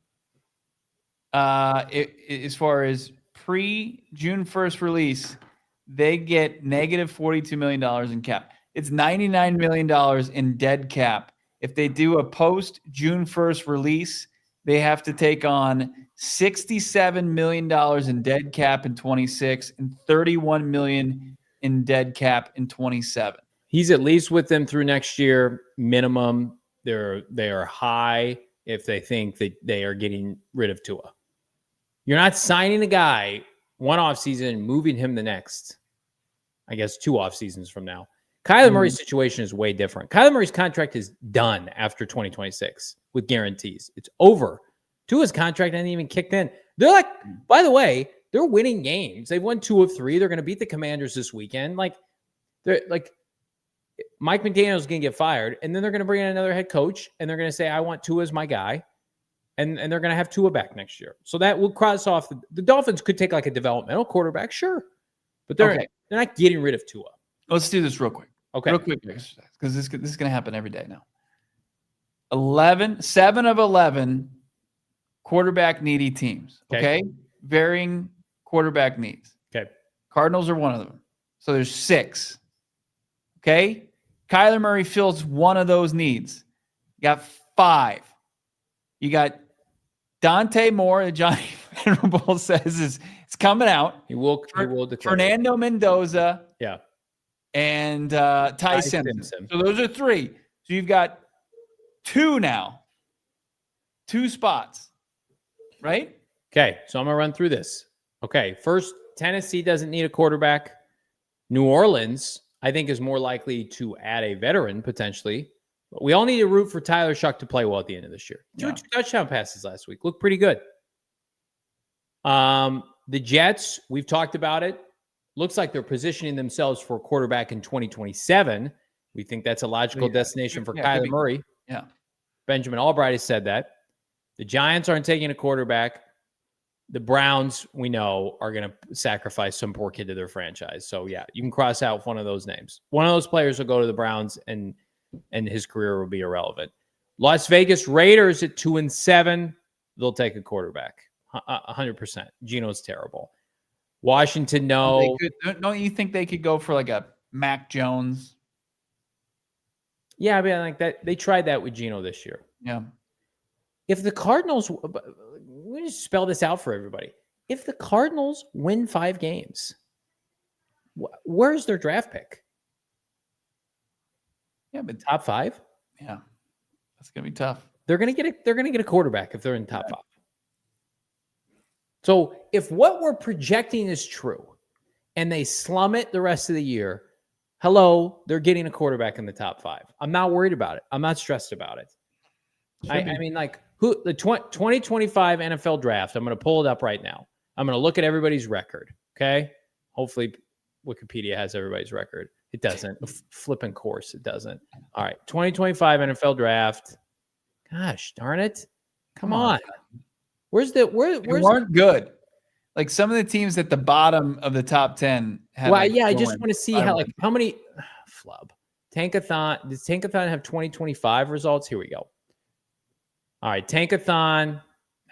as far as pre-June 1st release, they get negative $42 million in cap. It's $99 million in dead cap. If they do a post-June 1st release, they have to take on $67 million in dead cap in 26 and $31 million in dead cap in 27. He's at least with them through next year, minimum. They are high if they think that they are getting rid of Tua. You're not signing a guy one offseason, moving him the next, I guess 2 off seasons from now. Kyler Murray's situation is way different. Kyler Murray's contract is done after 2026 with guarantees. It's over. Tua's contract hasn't even kicked in. They're by the way, they're winning games. They've won 2 of 3. They're going to beat the Commanders this weekend. They're Mike McDaniel's going to get fired, and then they're going to bring in another head coach, and they're going to say, I want Tua as my guy, and they're going to have Tua back next year. So that will cross off. The Dolphins could take a developmental quarterback, sure, but they're not getting rid of Tua. Let's do this real quick. Okay. Real quick, because this is going to happen every day now. 7 of 11 quarterback needy teams. Okay. Varying quarterback needs. Okay. Cardinals are one of them. So there's 6. Okay. Kyler Murray fills one of those needs. You got 5. You got Dante Moore, that Johnny Venerable says is coming out. He will declare. Fernando Mendoza. Yeah. And Ty Simpson. So those are 3. So you've got 2 now. 2 spots. Right? Okay. So I'm going to run through this. Okay. First, Tennessee doesn't need a quarterback. New Orleans, I think, is more likely to add a veteran potentially. But we all need to root for Tyler Shuck to play well at the end of this year. 2 touchdown passes last week. Looked pretty good. The Jets, we've talked about it. Looks like they're positioning themselves for a quarterback in 2027. We think that's a logical destination for Kyler Murray. Yeah. Benjamin Albright has said that. The Giants aren't taking a quarterback. The Browns, we know, are going to sacrifice some poor kid to their franchise. So, yeah, you can cross out one of those names. One of those players will go to the Browns, and his career will be irrelevant. Las Vegas Raiders at 2-7. They'll take a quarterback. 100%. Geno's terrible. Washington, no. Don't you think they could go for a Mac Jones? Yeah, I mean, that they tried that with Geno this year. Yeah. If the Cardinals, let me just spell this out for everybody. If the Cardinals win 5 games, where's their draft pick? Yeah, but top 5. Yeah, that's gonna be tough. They're gonna get a quarterback if they're in top 5. So if what we're projecting is true, and they slum it the rest of the year, hello, they're getting a quarterback in the top 5. I'm not worried about it. I'm not stressed about it. I mean, like the 2025 NFL draft. I'm going to pull it up right now. I'm going to look at everybody's record. Okay, hopefully Wikipedia has everybody's record. It doesn't. Flipping course, it doesn't. All right, 2025 NFL draft. Gosh darn it! Come on. Where's they weren't good. Like some of the teams at the bottom of the top 10. I just want to see how many flub. Tankathon. Does Tankathon have 2025 results? Here we go. All right, Tankathon.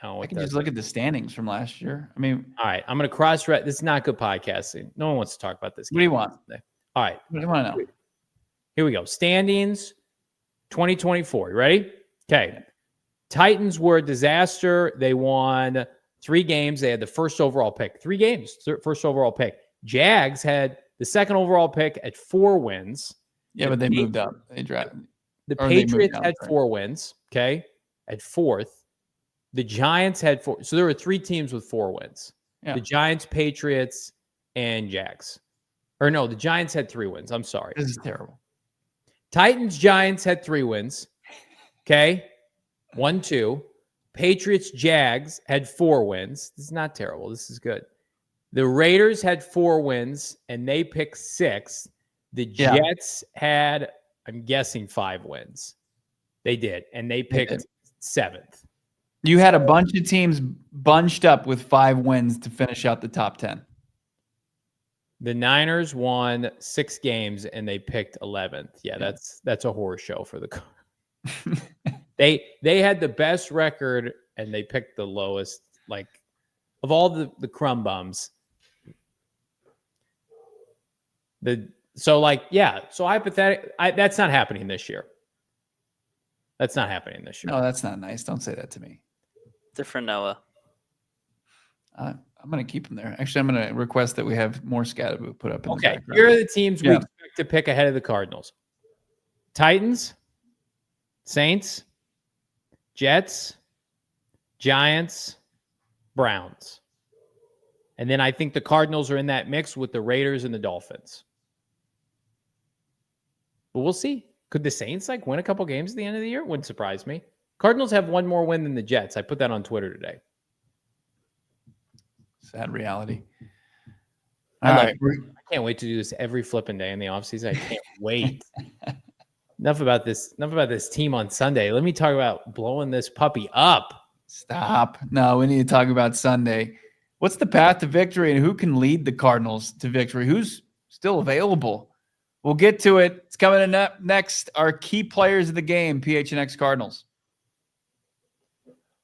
No, I can just look at the standings from last year. I mean, all right, I'm going to cross-reference. This is not good podcasting. No one wants to talk about this. What do you want? All right. What do you want to know? Here we go. Standings 2024. You ready? Okay. Titans were a disaster. They won 3 games. They had the first overall pick. 3 games, first overall pick. Jags had the second overall pick at 4 wins. Yeah, but they moved up. They drafted. The Patriots had 4 wins, okay, at 4th. The Giants had 4. So there were 3 teams with 4 wins. Yeah. The Giants, Patriots, and Jags. Or no, the Giants had 3 wins. I'm sorry. This is terrible. Titans, Giants had 3 wins. Okay. 1, 2. Patriots, Jags had 4 wins. This is not terrible. This is good. The Raiders had 4 wins, and they picked 6th. The Jets had, I'm guessing, 5 wins. They did, and they picked 7th. You had a bunch of teams bunched up with 5 wins to finish out the top 10. The Niners won 6 games, and they picked 11th. Yeah, that's a horror show for the They had the best record, and they picked the lowest, like, of all the crumb bums. So hypothetically, that's not happening this year. That's not happening this year. No, that's not nice. Don't say that to me. Different Noah. I'm going to keep him there. Actually, I'm going to request that we have more Scatterbo put up in the background. Here are the teams we expect to pick ahead of the Cardinals. Titans, Saints, Jets, Giants, Browns. And then I think the Cardinals are in that mix with the Raiders and the Dolphins. But we'll see. Could the Saints win a couple games at the end of the year? Wouldn't surprise me. Cardinals have 1 more win than the Jets. I put that on Twitter today. Sad reality. I can't wait to do this every flipping day in the offseason. I can't wait. Enough about this team on Sunday. Let me talk about blowing this puppy up. Stop. No, we need to talk about Sunday. What's the path to victory and who can lead the Cardinals to victory? Who's still available? We'll get to it. It's coming up next. Our key players of the game, PHNX Cardinals.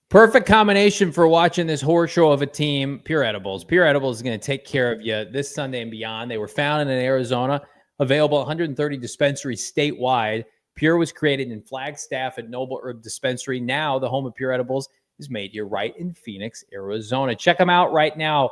Perfect combination for watching this horror show of a team, Pure Edibles. Pure Edibles is going to take care of you this Sunday and beyond. They were founded in Arizona, available 130 dispensaries statewide. Pure was created in Flagstaff at Noble Herb Dispensary. Now the home of Pure Edibles is made here right in Phoenix, Arizona. Check them out right now.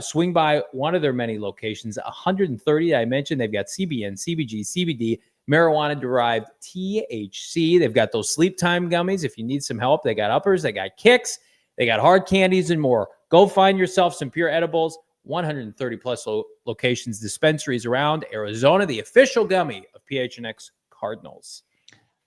Swing by one of their many locations, 130 I mentioned. They've got CBN, CBG, CBD, marijuana-derived THC. They've got those sleep time gummies if you need some help. They got uppers, they got kicks, they got hard candies and more. Go find yourself some Pure Edibles. 130-plus locations, dispensaries around Arizona, the official gummy of PHNX Cardinals.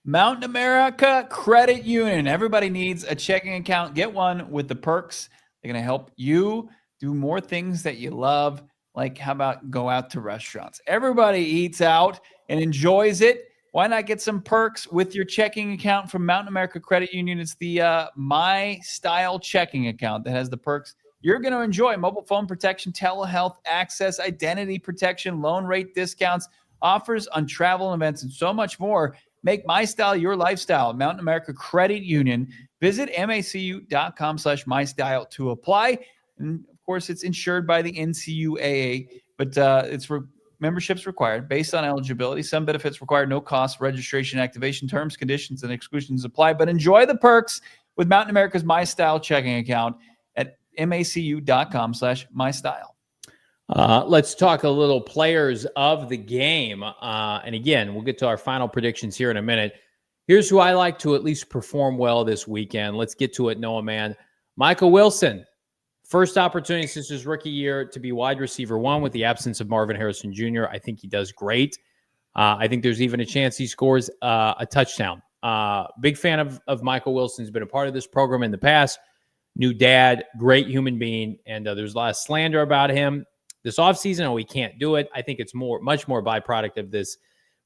Mountain America Credit Union. Everybody needs a checking account. Get one with the perks. They're going to help you do more things that you love, like how about go out to restaurants? Everybody eats out and enjoys it. Why not get some perks with your checking account from Mountain America Credit Union? It's the My Style checking account that has the perks you're going to enjoy: mobile phone protection, telehealth access, identity protection, loan rate discounts, offers on travel events, and so much more. Make My Style your lifestyle. Mountain America Credit Union. Visit macu.com/mystyle to apply. And of course, it's insured by the NCUAA, but membership's required based on eligibility. Some benefits require no cost, registration, activation, terms, conditions, and exclusions apply. But enjoy the perks with Mountain America's My Style checking account at macu.com/mystyle. Let's talk a little players of the game. And again, we'll get to our final predictions here in a minute. Here's who I like to at least perform well this weekend. Let's get to it, Noah, man. Michael Wilson, first opportunity since his rookie year to be wide receiver 1 with the absence of Marvin Harrison Jr. I think he does great. I think there's even a chance he scores a touchdown. Big fan of Michael Wilson. He's been a part of this program in the past. New dad, great human being, and there's a lot of slander about him this offseason. He can't do it. I think it's much more byproduct of this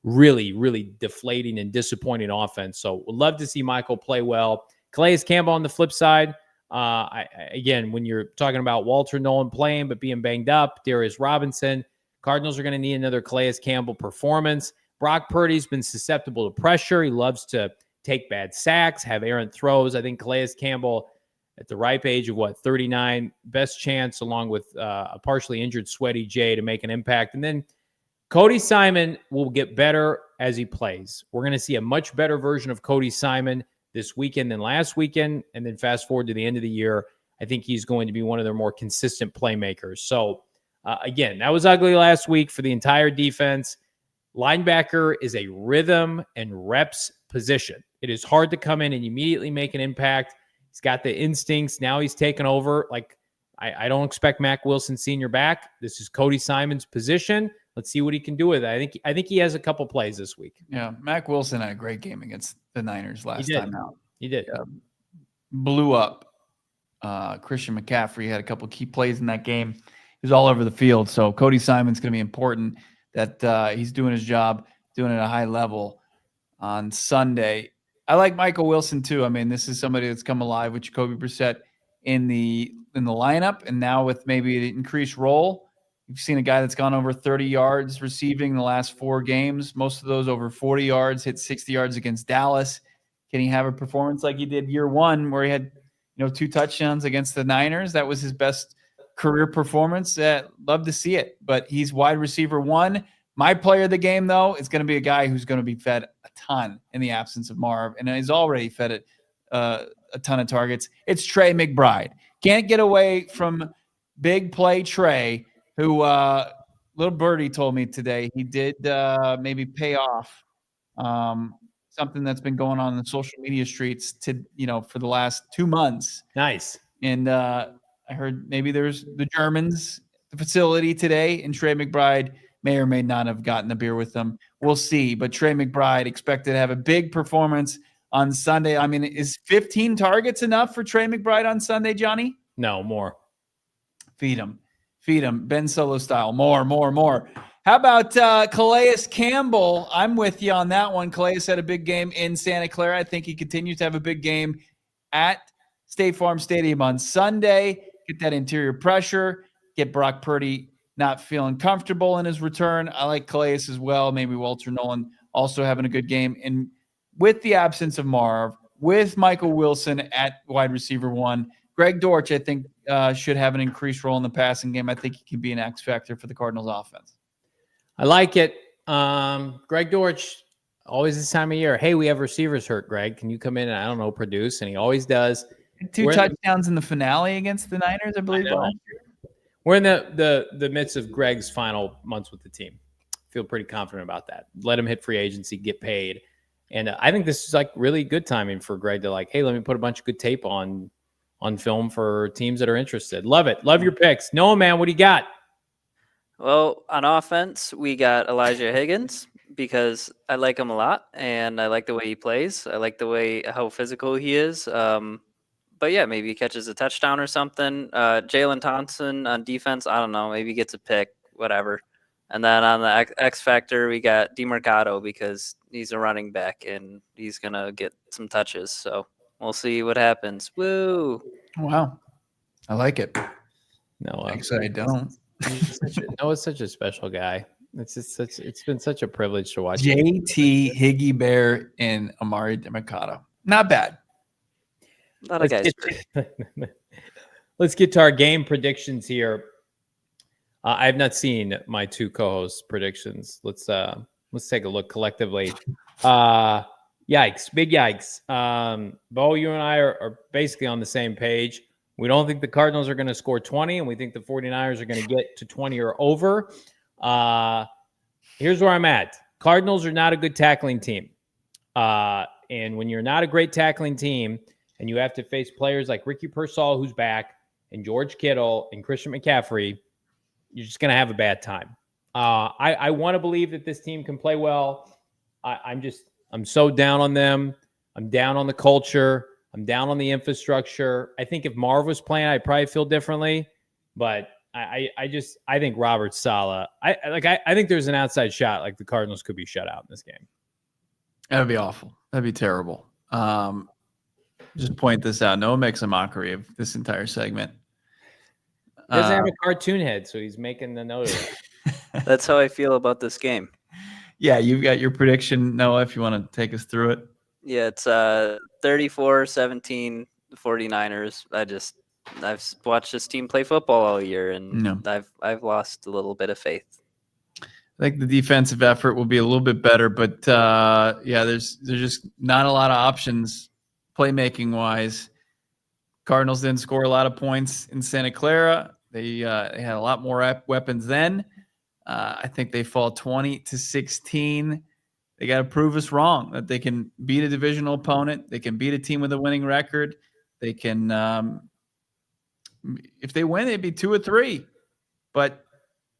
really, really deflating and disappointing offense. So would love to see Michael play well. Calais Campbell on the flip side. Again, when you're talking about Walter Nolen playing but being banged up, Darius Robinson, Cardinals are going to need another Calais Campbell performance. Brock Purdy's been susceptible to pressure. He loves to take bad sacks, have errant throws. I think Calais Campbell at the ripe age of 39, best chance along with a partially injured Sweaty J to make an impact. And then Cody Simon will get better as he plays. We're going to see a much better version of Cody Simon this weekend than last weekend. And then fast forward to the end of the year, I think he's going to be one of their more consistent playmakers. So again, that was ugly last week for the entire defense. Linebacker is a rhythm and reps position. It is hard to come in and immediately make an impact. He's got the instincts. Now he's taken over. I don't expect Mac Wilson Sr. back. This is Cody Simon's position. Let's see what he can do with it. I think he has a couple plays this week. Yeah, Mac Wilson had a great game against the Niners last time out. He did. Blew up. Christian McCaffrey had a couple key plays in that game. He was all over the field. So Cody Simon's going to be important that he's doing his job, doing it at a high level on Sunday. I like Michael Wilson too. I mean, this is somebody that's come alive with Jacoby Brissett in the lineup, and now with maybe an increased role. You've seen a guy that's gone over 30 yards receiving in the last 4 games, most of those over 40 yards, hit 60 yards against Dallas. Can he have a performance like he did year 1 where he had 2 touchdowns against the Niners? That was his best career performance. Love to see it, but he's wide receiver 1. My player of the game, though, is going to be a guy who's going to be fed a ton in the absence of Marv, and he's already fed it a ton of targets. It's Trey McBride. Can't get away from big play Trey, who little birdie told me today he did maybe pay off something that's been going on in the social media streets for the last 2 months. Nice. And I heard maybe there's the Germans, the facility today, and Trey McBride may or may not have gotten a beer with them. We'll see. But Trey McBride expected to have a big performance on Sunday. I mean, is 15 targets enough for Trey McBride on Sunday, Johnny? No, more. Feed him. Ben Solo style. More. How about Calais Campbell? I'm with you on that one. Calais had a big game in Santa Clara. I think he continues to have a big game at State Farm Stadium on Sunday. Get that interior pressure. Get Brock Purdy not feeling comfortable in his return. I like Calais as well. Maybe Walter Nolen also having a good game. And with the absence of Marv, with Michael Wilson at wide receiver 1, Greg Dortch, I think, should have an increased role in the passing game. I think he can be an X factor for the Cardinals offense. I like it. Greg Dortch, always this time of year. Hey, we have receivers hurt, Greg. Can you come in and, produce? And he always does. 2 touchdowns in the finale against the Niners, I believe. We're in the midst of Greg's final months with the team. Feel pretty confident about that. Let him hit free agency, get paid. And I think this is really good timing for Greg to hey, let me put a bunch of good tape on film for teams that are interested. Love it. Love your picks. Noah, man, what do you got? Well, on offense, we got Elijah Higgins because I like him a lot, and I like the way he plays. I like how physical he is. But yeah, maybe he catches a touchdown or something. Jalen Thompson on defense, I don't know, maybe he gets a pick, whatever. And then on the X Factor, we got DeMarcado because he's a running back and he's going to get some touches. So we'll see what happens. Woo! Wow. I like it. No, actually, I don't. Noah's such a special guy. It's been such a privilege to watch. JT, Higgy Bear, and Amari DeMarcado. Not bad. Let's get to our game predictions here. I have not seen my 2 co-hosts' predictions. Let's take a look collectively. Yikes, big yikes. Bo, you and I are basically on the same page. We don't think the Cardinals are going to score 20, and we think the 49ers are going to get to 20 or over. Here's where I'm at. Cardinals are not a good tackling team. And when you're not a great tackling team and you have to face players like Ricky Pearsall, who's back, and George Kittle and Christian McCaffrey, you're just going to have a bad time. I want to believe that this team can play well. I'm so down on them. I'm down on the culture. I'm down on the infrastructure. I think if Marv was playing, I'd probably feel differently. But I think Robert Saleh. I think there's an outside shot. Like the Cardinals could be shut out in this game. That'd be awful. That'd be terrible. Just point this out. Noah makes a mockery of this entire segment. He doesn't have a cartoon head, so he's making the note of it. That's how I feel about this game. Yeah, you've got your prediction, Noah, if you want to take us through it. Yeah, it's 34-17 49ers. I've watched this team play football all year, and I've lost a little bit of faith. I think the defensive effort will be a little bit better, but there's just not a lot of options playmaking wise. Cardinals didn't score a lot of points in Santa Clara. They had a lot more weapons then. I think they fall 20-16. They got to prove us wrong that they can beat a divisional opponent. They can beat a team with a winning record. They can, if they win, they'd be 2 or 3. But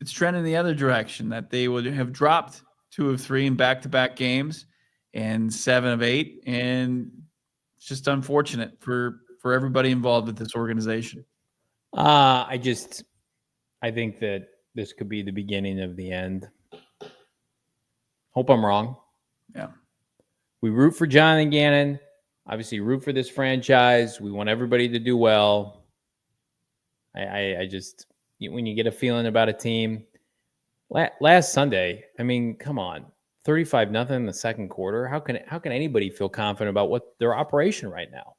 it's trending the other direction, that they would have dropped 2 of 3 in back-to-back games and 7 of 8. And it's just unfortunate for everybody involved with this organization. I think that this could be the beginning of the end. Hope I'm wrong. Yeah. We root for Jonathan Gannon. Obviously, root for this franchise. We want everybody to do well. I just, when you get a feeling about a team, last Sunday, I mean, come on, 35-0 in the second quarter. How can anybody feel confident about what their operation right now?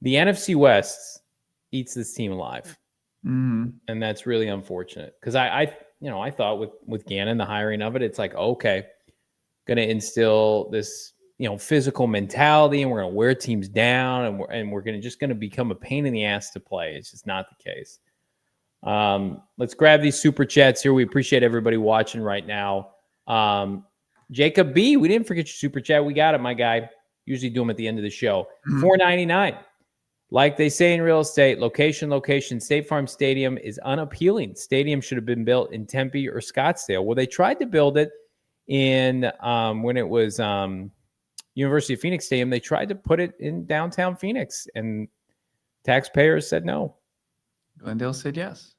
The NFC West eats this team alive. Mm-hmm. And that's really unfortunate, because I thought with Gannon, the hiring of it, it's like, okay, going to instill this, physical mentality, and we're going to wear teams down, and we're going to become a pain in the ass to play. It's just not the case. Let's grab these super chats here. We appreciate everybody watching right now. Jacob B, we didn't forget your super chat. We got it, my guy. Usually do them at the end of the show. $4.99. Like they say in real estate, location. State Farm Stadium is unappealing. Stadium should have been built in Tempe or Scottsdale. Well, they tried to build it in when it was University of Phoenix Stadium. They tried to put it in downtown Phoenix, and taxpayers said no. Glendale said yes.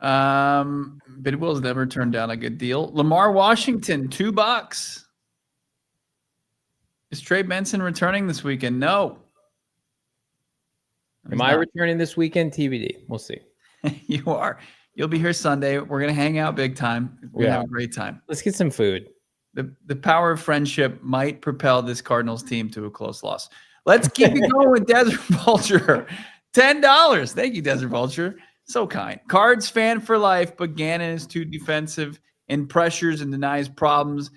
Bidwill's never turned down a good deal. Lamar Washington, $2. Is Trey Benson returning this weekend? No. Am I returning this weekend? TBD. We'll see. You are. You'll be here Sunday. We're going to hang out big time. We're going to have a great time. Let's get some food. The power of friendship might propel this Cardinals team to a close loss. Let's keep it going with Desert Vulture. $10. Thank you, Desert Vulture. So kind. Cards fan for life, but Gannon is too defensive and pressures and denies problems.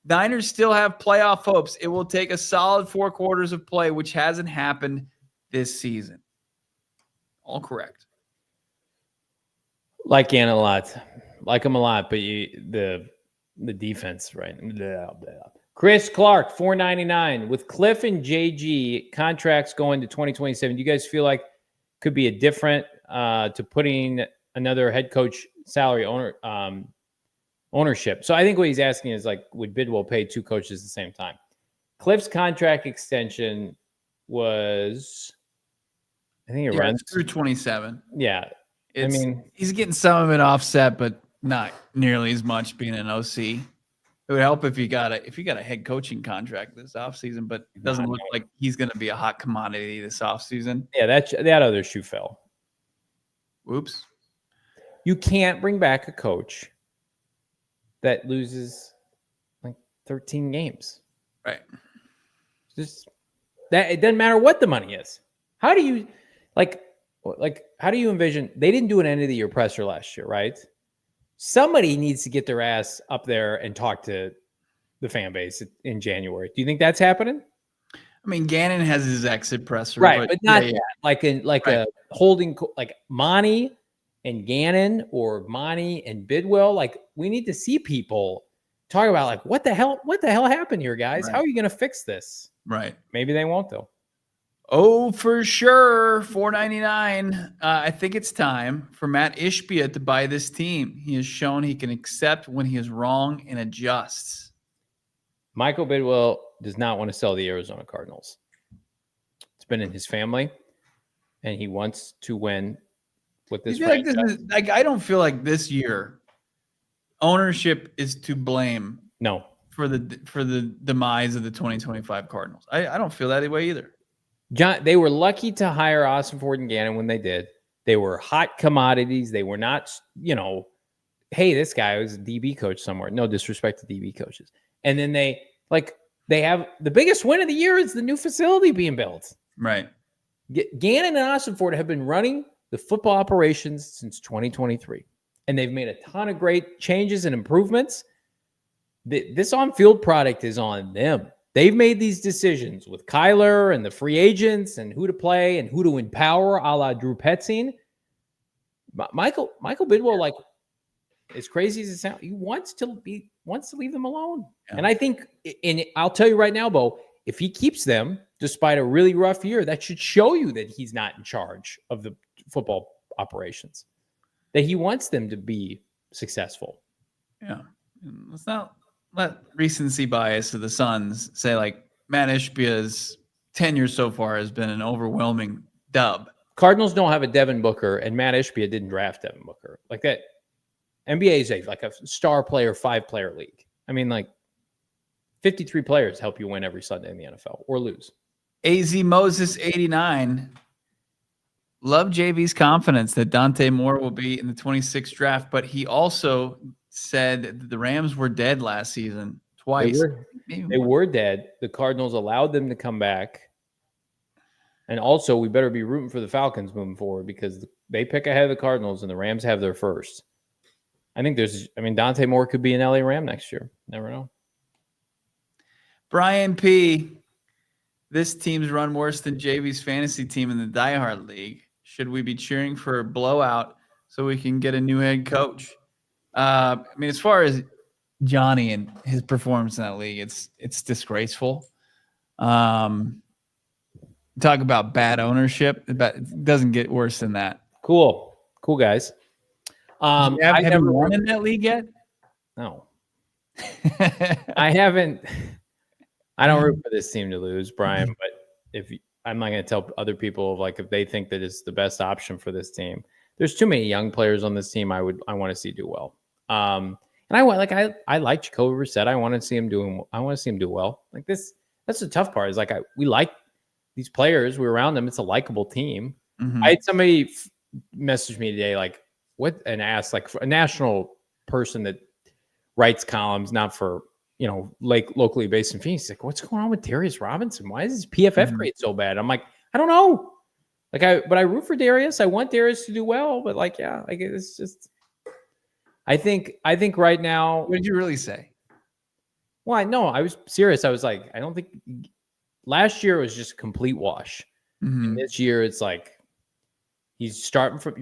Niners still have playoff hopes. It will take a solid 4 quarters of play, which hasn't happened this season. All correct. Like Gannon a lot. Like him a lot, but the defense, right? Blah, blah. Chris Clark, $4.99. With Cliff and JG contracts going to 2027, do you guys feel like could be a different to putting another head coach salary ownership? So I think what he's asking is, like, would Bidwill pay 2 coaches at the same time? Cliff's contract extension was, I think it runs through 27. Yeah. He's getting some of it offset, but not nearly as much being an OC. It would help if you got a head coaching contract this offseason, but it doesn't look like he's going to be a hot commodity this offseason. Yeah, that other shoe fell. Whoops. You can't bring back a coach that loses like 13 games. Right. Just that, it doesn't matter what the money is. How do you how do you envision? They didn't do an end of the year presser last year, right? Somebody needs to get their ass up there and talk to the fan base in January. Do you think that's happening? I mean, Gannon has his exit presser, right? But not yeah. like a holding like Monty and Gannon or Monty and Bidwill. Like we need to see people talk about like what the hell happened here, guys? Right. How are you going to fix this? Right. Maybe they won't though. Oh, for sure. $4.99. I think it's time for Matt Ishbia to buy this team. He has shown he can accept when he is wrong and adjusts. Michael Bidwill does not want to sell the Arizona Cardinals. It's been in his family, and he wants to win with this franchise. I don't feel like this year ownership is to blame. No. For the demise of the 2025 Cardinals. I don't feel that way either. John, they were lucky to hire Austin Ford and Gannon when they did. They were hot commodities. They were not, hey, this guy was a DB coach somewhere. No disrespect to DB coaches. And then they have the biggest win of the year is the new facility being built. Right. Gannon and Austin Ford have been running the football operations since 2023. And they've made a ton of great changes and improvements. This on-field product is on them. They've made these decisions with Kyler and the free agents and who to play and who to empower, a la Drew Petzing. Michael Bidwill, like as crazy as it sounds, he wants to leave them alone. Yeah. And I think, and I'll tell you right now, Bo, if he keeps them despite a really rough year, that should show you that he's not in charge of the football operations, that he wants them to be successful. Yeah, let's not let recency bias of the Suns say like Matt Ishbia's tenure so far has been an overwhelming dub. Cardinals don't have a Devin Booker, and Matt Ishbia didn't draft Devin Booker. Like that, NBA is like a star player, 5-player league. I mean, like 53 players help you win every Sunday in the NFL or lose. AZ Moses 89. Love JV's confidence that Dante Moore will be in the 26th draft, but he also said that the Rams were dead last season twice. They were dead. The Cardinals allowed them to come back. And also, we better be rooting for the Falcons moving forward because they pick ahead of the Cardinals and the Rams have their first. I think Dante Moore could be an LA Ram next year. Never know. Brian P. This team's run worse than JV's fantasy team in the Die Hard League. Should we be cheering for a blowout so we can get a new head coach? As far as Johnny and his performance in that league, it's disgraceful. Talk about bad ownership. It doesn't get worse than that. Cool guys. Have you won in that league yet? No. I haven't. I don't root for this team to lose, Brian, but I'm not going to tell other people if they think that it's the best option for this team. There's too many young players on this team I want to see do well. And I like Jacoby Brissett. I want to see him do well. Like this, that's the tough part. Is we like these players. We're around them. It's a likable team. Mm-hmm. I had somebody message me today, and ask for a national person that writes columns, not for locally based in Phoenix. Like, what's going on with Darius Robinson? Why is his PFF grade so bad? I'm like, I don't know. But I root for Darius. I want Darius to do well. But it's just. I think right now. What did you really say? Well, no, I was serious. I was like, I don't think last year was just a complete wash. Mm-hmm. And this year it's like you're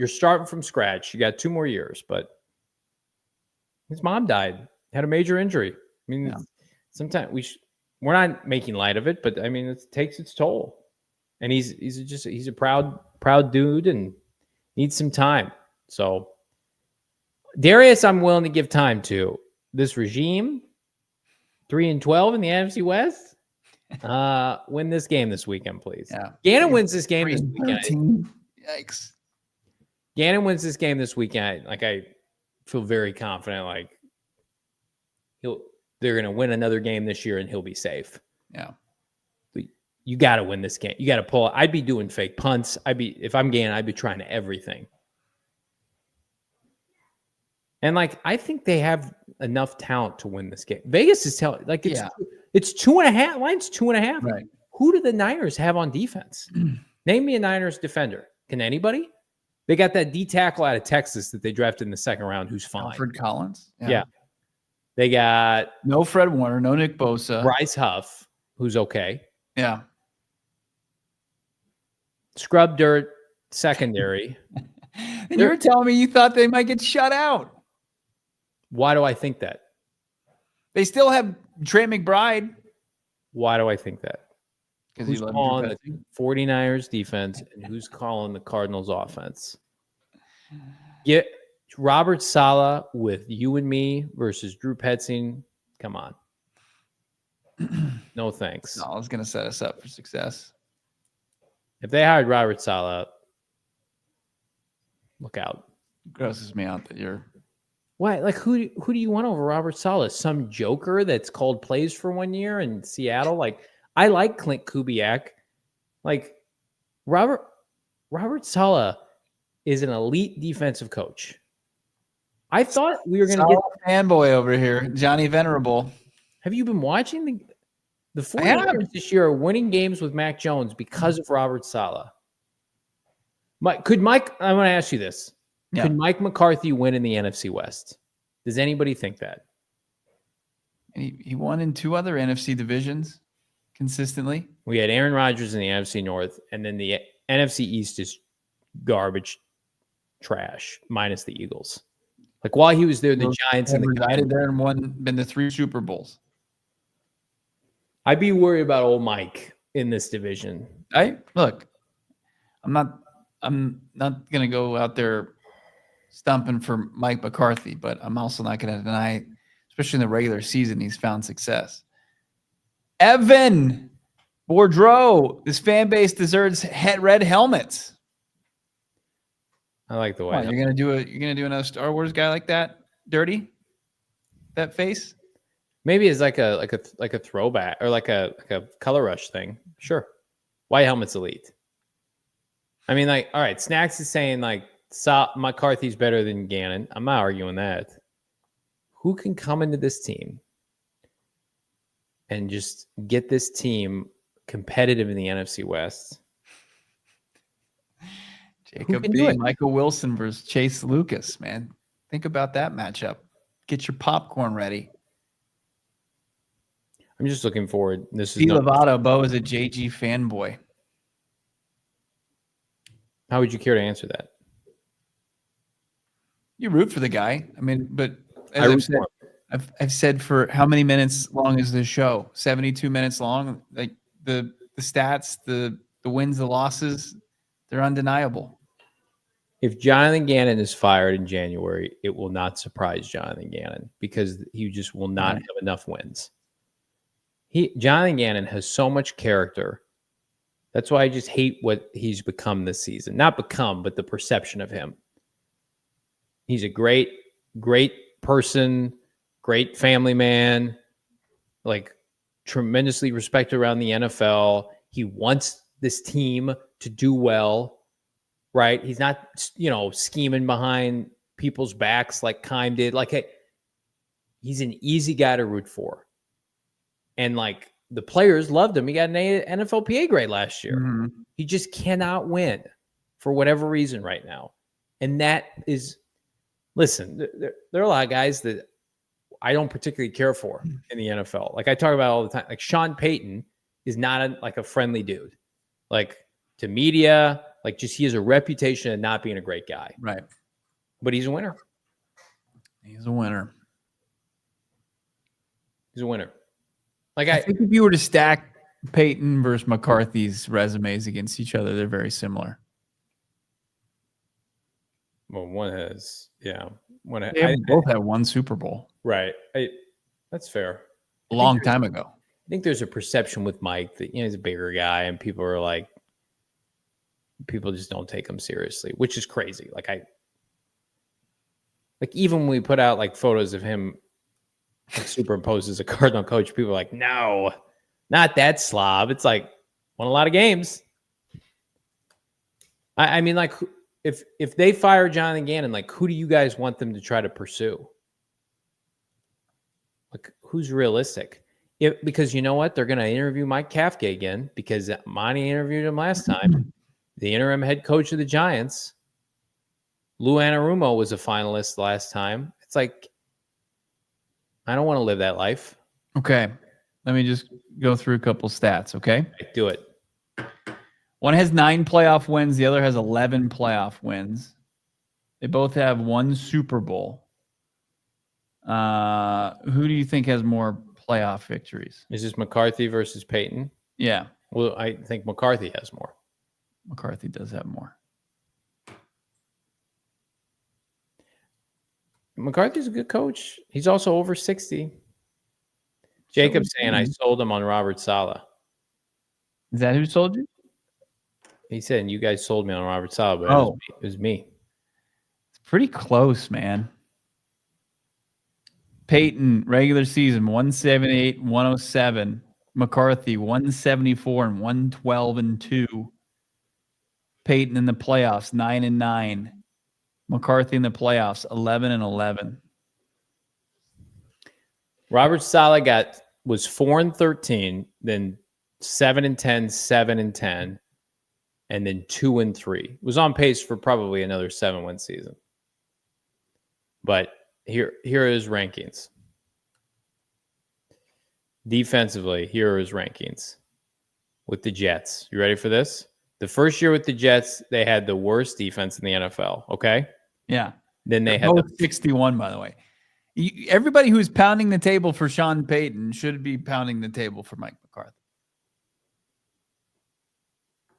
starting from scratch. You got 2 more years, but his mom died, had a major injury. I mean, sometimes we're not making light of it, but I mean, it takes its toll. And he's a proud dude and needs some time. So Darius, I'm willing to give time to. This regime, 3-12 in the NFC West. Win this game this weekend, please. Yeah. Gannon wins this game this weekend. Yikes. Gannon wins this game this weekend. I feel very confident. They're going to win another game this year, and he'll be safe. Yeah. You got to win this game. You got to pull. I'd be doing fake punts. If I'm Gannon, I'd be trying everything. And I think they have enough talent to win this game. Vegas is telling it's 2.5. Line's 2.5. Right. Who do the Niners have on defense? Name me a Niners defender. Can anybody? They got that D tackle out of Texas that they drafted in the 2nd round who's fine. Alfred Collins. Yeah. They got no Fred Warner, no Nick Bosa. Bryce Huff, who's okay. Yeah. scrub dirt secondary. And you were telling me you thought they might get shut out. Why do I think that? They still have Trey McBride. Why do I think that? Because Who's calling the 49ers defense and who's calling the Cardinals offense? Get Robert Saleh with you and me versus Drew Petzing. Come on. No thanks. No, I was going to set us up for success. If they hired Robert Saleh, look out. It grosses me out that you're... Why? Like, who do you want over Robert Saleh? Some joker that's called plays for 1 year in Seattle? Like, I like Clint Kubiak. Like, Robert Saleh is an elite defensive coach. I thought we were going to get fanboy over here, Johnny Venerable. Have you been watching the 49ers this year are winning games with Mac Jones because of Robert Saleh? I want to ask you this. Yeah. Could Mike McCarthy win in the NFC West? Does anybody think that? He won in 2 other NFC divisions consistently. We had Aaron Rodgers in the NFC North, and then the NFC East is garbage trash, minus the Eagles. Like, while he was there, the Giants and the resided there and been to 3 Super Bowls. I'd be worried about old Mike in this division. Look, I'm not going to go out there stumping for Mike McCarthy, but I'm also not going to deny, especially in the regular season, he's found success. Evan Bourdreau, this fan base deserves red helmets. I like the way you're gonna do another Star Wars guy like that, dirty, that face. Maybe it's like a throwback or like a color rush thing. Sure, white helmet's elite. I mean, like, all right, Snacks is saying like McCarthy's better than Gannon. I'm not arguing that. Who can come into this team and just get this team competitive in the NFC West? Jacoby, Michael Wilson versus Chase Lucas, man. Think about that matchup. Get your popcorn ready. I'm just looking forward. This is Lovato. Bo is a JG fanboy. How would you care to answer that? You root for the guy. I mean, but as I've said for how many minutes long is this show? 72 minutes long. Like the stats, the wins, the losses, they're undeniable. If Jonathan Gannon is fired in January, it will not surprise Jonathan Gannon because he just will not have enough wins. Jonathan Gannon has so much character. That's why I just hate what he's become this season. Not become, but the perception of him. He's a great, great person, great family man, like tremendously respected around the NFL. He wants this team to do well. Right? He's not, scheming behind people's backs like Keim did. Like, hey, he's an easy guy to root for. And, like, the players loved him. He got an NFLPA grade last year. Mm-hmm. He just cannot win for whatever reason right now. And that is, listen, there are a lot of guys that I don't particularly care for in the NFL. Like, I talk about all the time. Like, Sean Payton is not a friendly dude. Like, to media, like, just he has a reputation of not being a great guy. Right. But he's a winner. He's a winner. Like, I think if you were to stack Peyton versus McCarthy's resumes against each other, they're very similar. Well, one has, yeah. They both had 1 Super Bowl. Right. That's fair. A long time ago. I think there's a perception with Mike that, he's a bigger guy and people are like, people just don't take him seriously, which is crazy. Like even when we put out like photos of him like, superimposed as a Cardinal coach, people are like, no, not that slob. It's like won a lot of games. I mean, like if they fire Jonathan Gannon, like who do you guys want them to try to pursue? Like who's realistic? Because you know what? They're going to interview Mike Kafka again because Monty interviewed him last time. The interim head coach of the Giants, Lou Anarumo, was a finalist last time. It's like, I don't want to live that life. Okay. Let me just go through a couple stats, okay? Do it. One has 9 playoff wins. The other has 11 playoff wins. They both have 1 Super Bowl. Who do you think has more playoff victories? Is this McCarthy versus Peyton? Yeah. Well, I think McCarthy has more. McCarthy does have more. McCarthy's a good coach. He's also over 60. Jacob's saying I sold him on Robert Saleh. Is that who sold you? He said, you guys sold me on Robert Saleh, but it was me. It's pretty close, man. Peyton, regular season, 178, 107. McCarthy, 174 and 112 and 2. Peyton in the playoffs, 9 and 9. McCarthy in the playoffs, 11 and 11. Robert Saleh was 4 and 13, then 7 and 10, 7 and 10, and then 2 and 3. Was on pace for probably another 7-win season. But here are his rankings. Defensively, here are his rankings with the Jets. You ready for this? The first year with the Jets, they had the worst defense in the NFL. Okay. Yeah. Then they had 61, by the way. Everybody who's pounding the table for Sean Payton should be pounding the table for Mike McCarthy.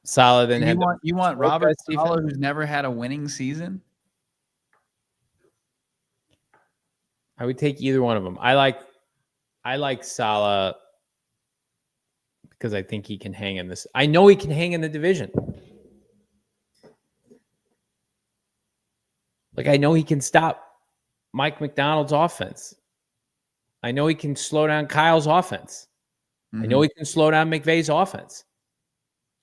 Saleh then you want Robert Saleh, who's never had a winning season? I would take either one of them. I like Saleh because I think he can hang in this. I know he can hang in the division. Like, I know he can stop Mike McDonald's offense. I know he can slow down Kyle's offense. I know he can slow down McVay's offense.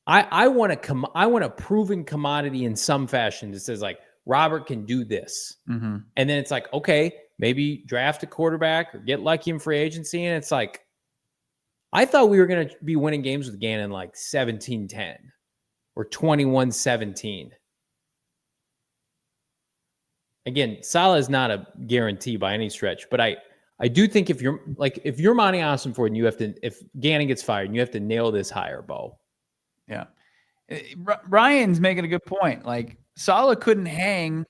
I want a proven commodity in some fashion that says, like, Robert can do this. And then it's like, okay, maybe draft a quarterback or get lucky in free agency. And it's like, I thought we were going to be winning games with Gannon like 17-10 or 21-17. Again, Saleh is not a guarantee by any stretch, but I do think if you're Monty Ossenford and if Gannon gets fired and you have to nail this hire, Bo. Yeah. Ryan's making a good point. Like, Saleh couldn't hang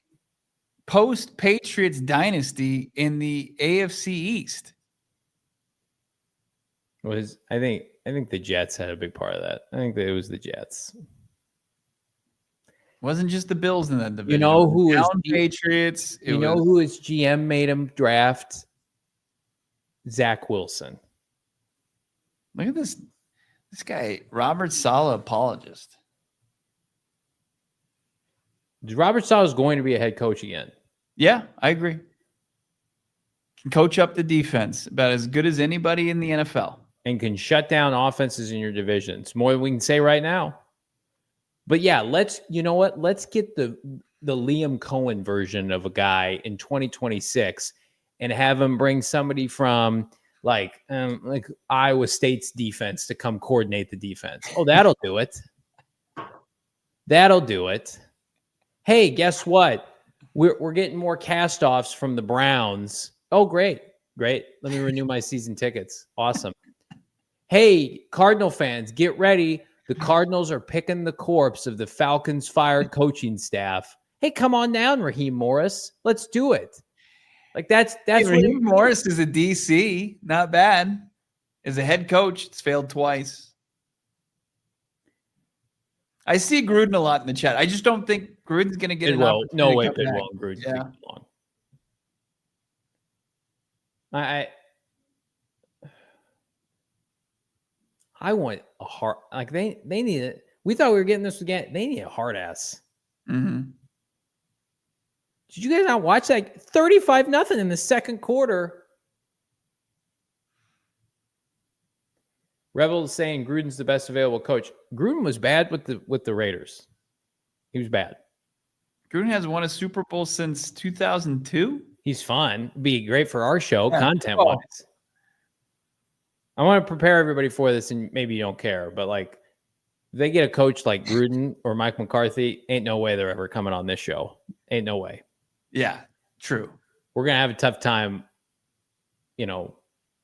post Patriots dynasty in the AFC East. I think the Jets had a big part of that. I think that it was the Jets. Wasn't just the Bills in that division. You know who is Patriots? Who his GM made him draft? Zach Wilson. Look at this guy, Robert Saleh apologist. Robert Saleh is going to be a head coach again. Yeah, I agree. Can coach up the defense about as good as anybody in the NFL. And can shut down offenses in your divisions. More than we can say right now. But yeah, let's get the Liam Cohen version of a guy in 2026 and have him bring somebody from like Iowa State's defense to come coordinate the defense. Oh, that'll do it. That'll do it. Hey, guess what? We're getting more cast-offs from the Browns. Oh, great. Let me renew my season tickets. Awesome. Hey, Cardinal fans, get ready. The Cardinals are picking the corpse of the Falcons' fired coaching staff. Hey, come on down, Raheem Morris. Let's do it. Like that's Raheem Morris is a DC, not bad. As a head coach, it's failed twice. I see Gruden a lot in the chat. I just don't think Gruden's going to get an opportunity. No way, Bidwill and Gruden. Yeah. I want a hard, like they need it. We thought we were getting this again. They need a hard ass. Mm-hmm. Did you guys not watch that? 35-0 in the second quarter. Rebel is saying Gruden's the best available coach. Gruden was bad with the Raiders. He was bad. Gruden hasn't won a Super Bowl since 2002. He's fun. Be great for our show, content-wise. I want to prepare everybody for this, and maybe you don't care, but like, if they get a coach like Gruden or Mike McCarthy, ain't no way they're ever coming on this show. Ain't no way. Yeah, true. We're gonna have a tough time,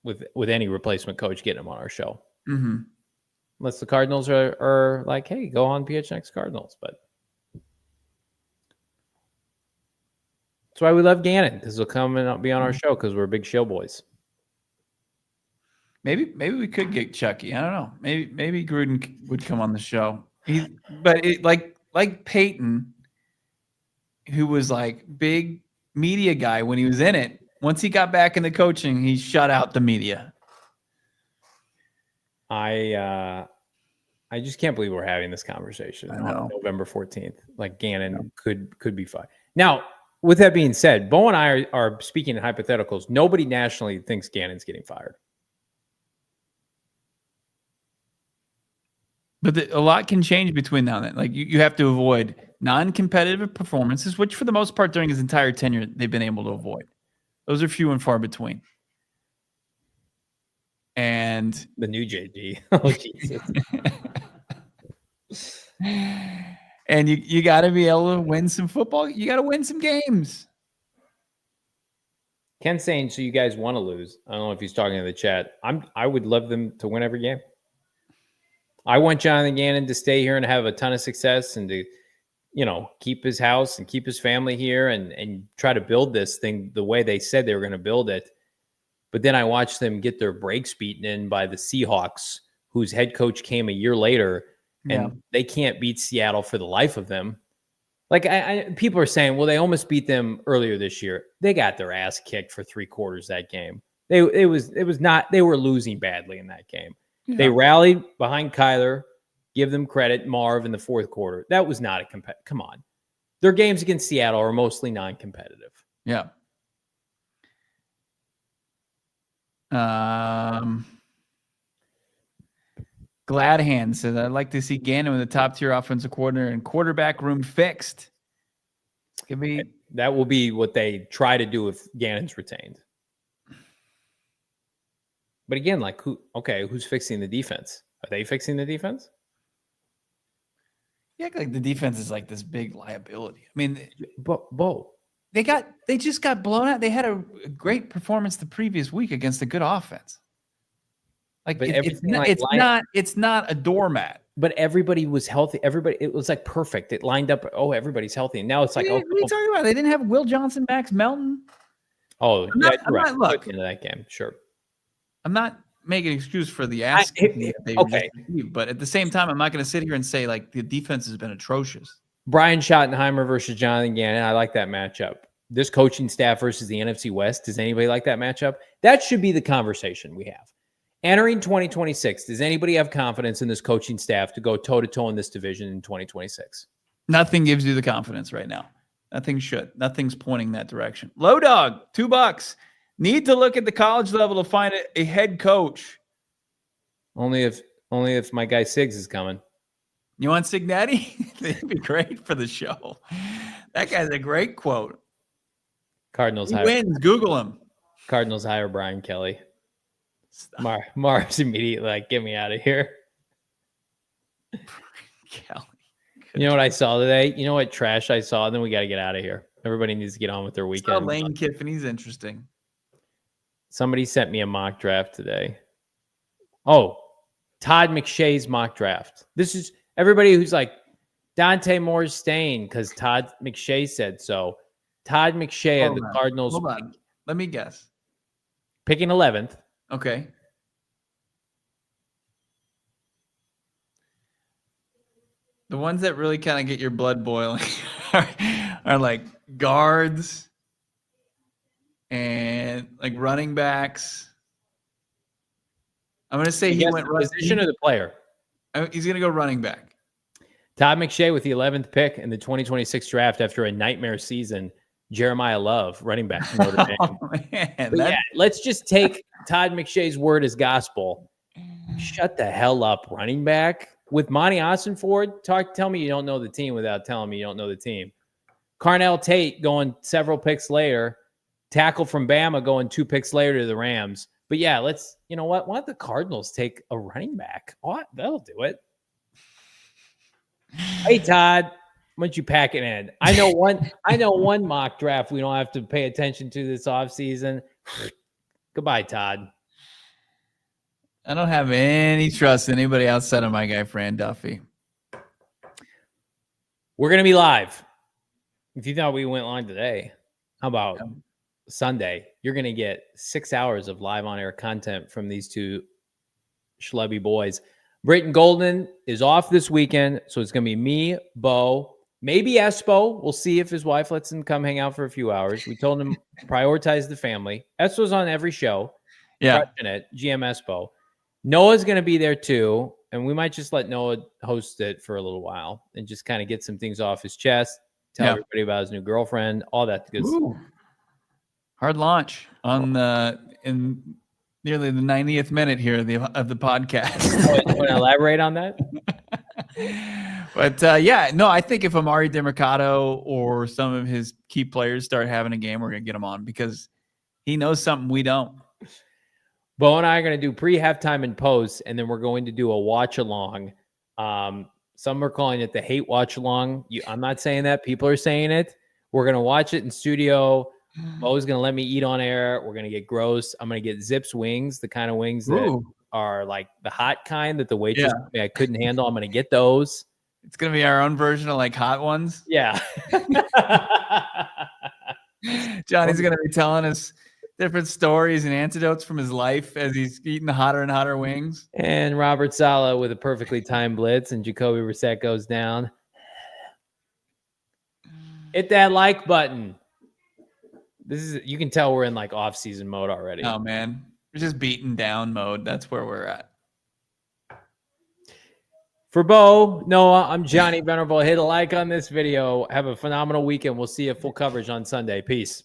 with any replacement coach getting them on our show. Mm-hmm. Unless the Cardinals are like, hey, go on PHNX Cardinals. But that's why we love Gannon, because he'll come and be on our show because we're big show boys. Maybe we could get Chucky. I don't know. Maybe Gruden would come on the show. Like Peyton, who was like big media guy when he was in it. Once he got back into coaching, he shut out the media. I just can't believe we're having this conversation on November 14th. Like Gannon could be fine. Now, with that being said, Bo and I are speaking in hypotheticals. Nobody nationally thinks Gannon's getting fired. But a lot can change between now and then. Like you have to avoid non-competitive performances, which for the most part during his entire tenure, they've been able to avoid. Those are few and far between. And the new JG. Oh, Jesus. And you got to be able to win some football. You got to win some games. Ken's saying, so you guys want to lose. I don't know if he's talking in the chat. I would love them to win every game. I want Jonathan Gannon to stay here and have a ton of success and to, keep his house and keep his family here and try to build this thing the way they said they were going to build it. But then I watched them get their breaks beaten in by the Seahawks, whose head coach came a year later, and they can't beat Seattle for the life of them. Like people are saying, well, they almost beat them earlier this year. They got their ass kicked for 3 quarters that game. They were losing badly in that game. Yeah. They rallied behind Kyler. Give them credit, Marv, in the 4th quarter. That was not a come on. Their games against Seattle are mostly non-competitive. Yeah. Glad Hand says, I'd like to see Gannon with a top-tier offensive coordinator and quarterback room fixed. That will be what they try to do if Gannon's retained. But again, like who's fixing the defense? Are they fixing the defense? Yeah, like the defense is like this big liability. I mean, Bo. They just got blown out. They had a great performance the previous week against a good offense. Like it's not a doormat. But everybody was healthy. It was like perfect. It lined up. Oh, everybody's healthy. And now it's like, what are you talking about? They didn't have Will Johnson, Max Melton. Oh, you're right. Look into that game, sure. I'm not making an excuse for the ass. But at the same time, I'm not going to sit here and say like the defense has been atrocious. Brian Schottenheimer versus Jonathan Gannon. I like that matchup. This coaching staff versus the NFC West. Does anybody like that matchup? That should be the conversation we have. Entering 2026, does anybody have confidence in this coaching staff to go toe-to-toe in this division in 2026? Nothing gives you the confidence right now. Nothing should. Nothing's pointing that direction. Low Dog, $2. Need to look at the college level to find a head coach. Only if my guy Siggs is coming. You want Signetti? That'd be great for the show. That guy's a great quote. Cardinals wins. Google him. Cardinals hire Brian Kelly. Marv's immediately like, get me out of here. Kelly. You know what I saw today? You know what trash I saw? Then we got to get out of here. Everybody needs to get on with their weekend. Lane Kiffin, he's interesting. Somebody sent me a mock draft today. Oh, Todd McShay's mock draft. This is everybody who's like, Dante Moore's staying because Todd McShay said so. Todd McShay at the Cardinals. Hold on. Let me guess. Picking 11th. Okay. The ones that really kind of get your blood boiling are like guards and like running backs. I'm going to say he went position of the player. He's going to go running back. Todd McShay with the 11th pick in the 2026 draft after a nightmare season. Jeremiah Love, running back from Notre Dame. Oh, man, let's just take Todd McShay's word as gospel. Shut the hell up, running back. With Monty Ossenford, tell me you don't know the team without telling me you don't know the team. Carnell Tate going several picks later. Tackle from Bama going 2 picks later to the Rams. But yeah, you know what? Why don't the Cardinals take a running back? What? That'll do it. Hey, Todd. Why don't you pack it in? I know one mock draft we don't have to pay attention to this offseason. Goodbye, Todd. I don't have any trust in anybody outside of my guy, Fran Duffy. We're going to be live. If you thought we went live today, how about Sunday? You're going to get 6 hours of live on air content from these two schlubby boys. Britton Golden is off this weekend, so it's going to be me, Bo, maybe Espo. We'll see if his wife lets him come hang out for a few hours. We told him prioritize the family. Espo's on every show. Yeah. Crushing it. GM Espo. Noah's going to be there too, and we might just let Noah host it for a little while and just kind of get some things off his chest, tell everybody about his new girlfriend, all that good stuff. Hard launch on in nearly the 90th minute here of the podcast. Want to elaborate on that? But I think if Amari DeMercado or some of his key players start having a game, we're gonna get him on because he knows something we don't. Bo and I are going to do pre-halftime and post, and then we're going to do a watch-along. Some are calling it the hate watch-along. I'm not saying that. People are saying it. We're going to watch it in studio. Bo's going to let me eat on air. We're going to get gross. I'm going to get Zips wings, the kind of wings that are like the hot kind that the waitress told me I couldn't handle. I'm going to get those. It's going to be our own version of like hot ones. Yeah. Johnny's going to be telling us different stories and anecdotes from his life as he's eating the hotter and hotter wings. And Robert Saleh with a perfectly timed blitz, and Jacoby Brissett goes down. Hit that like button. You can tell we're in like off-season mode already. Oh man, we're just beaten down mode. That's where we're at. For Bo, Noah, I'm Johnny Venerable. Hit a like on this video. Have a phenomenal weekend. We'll see you full coverage on Sunday. Peace.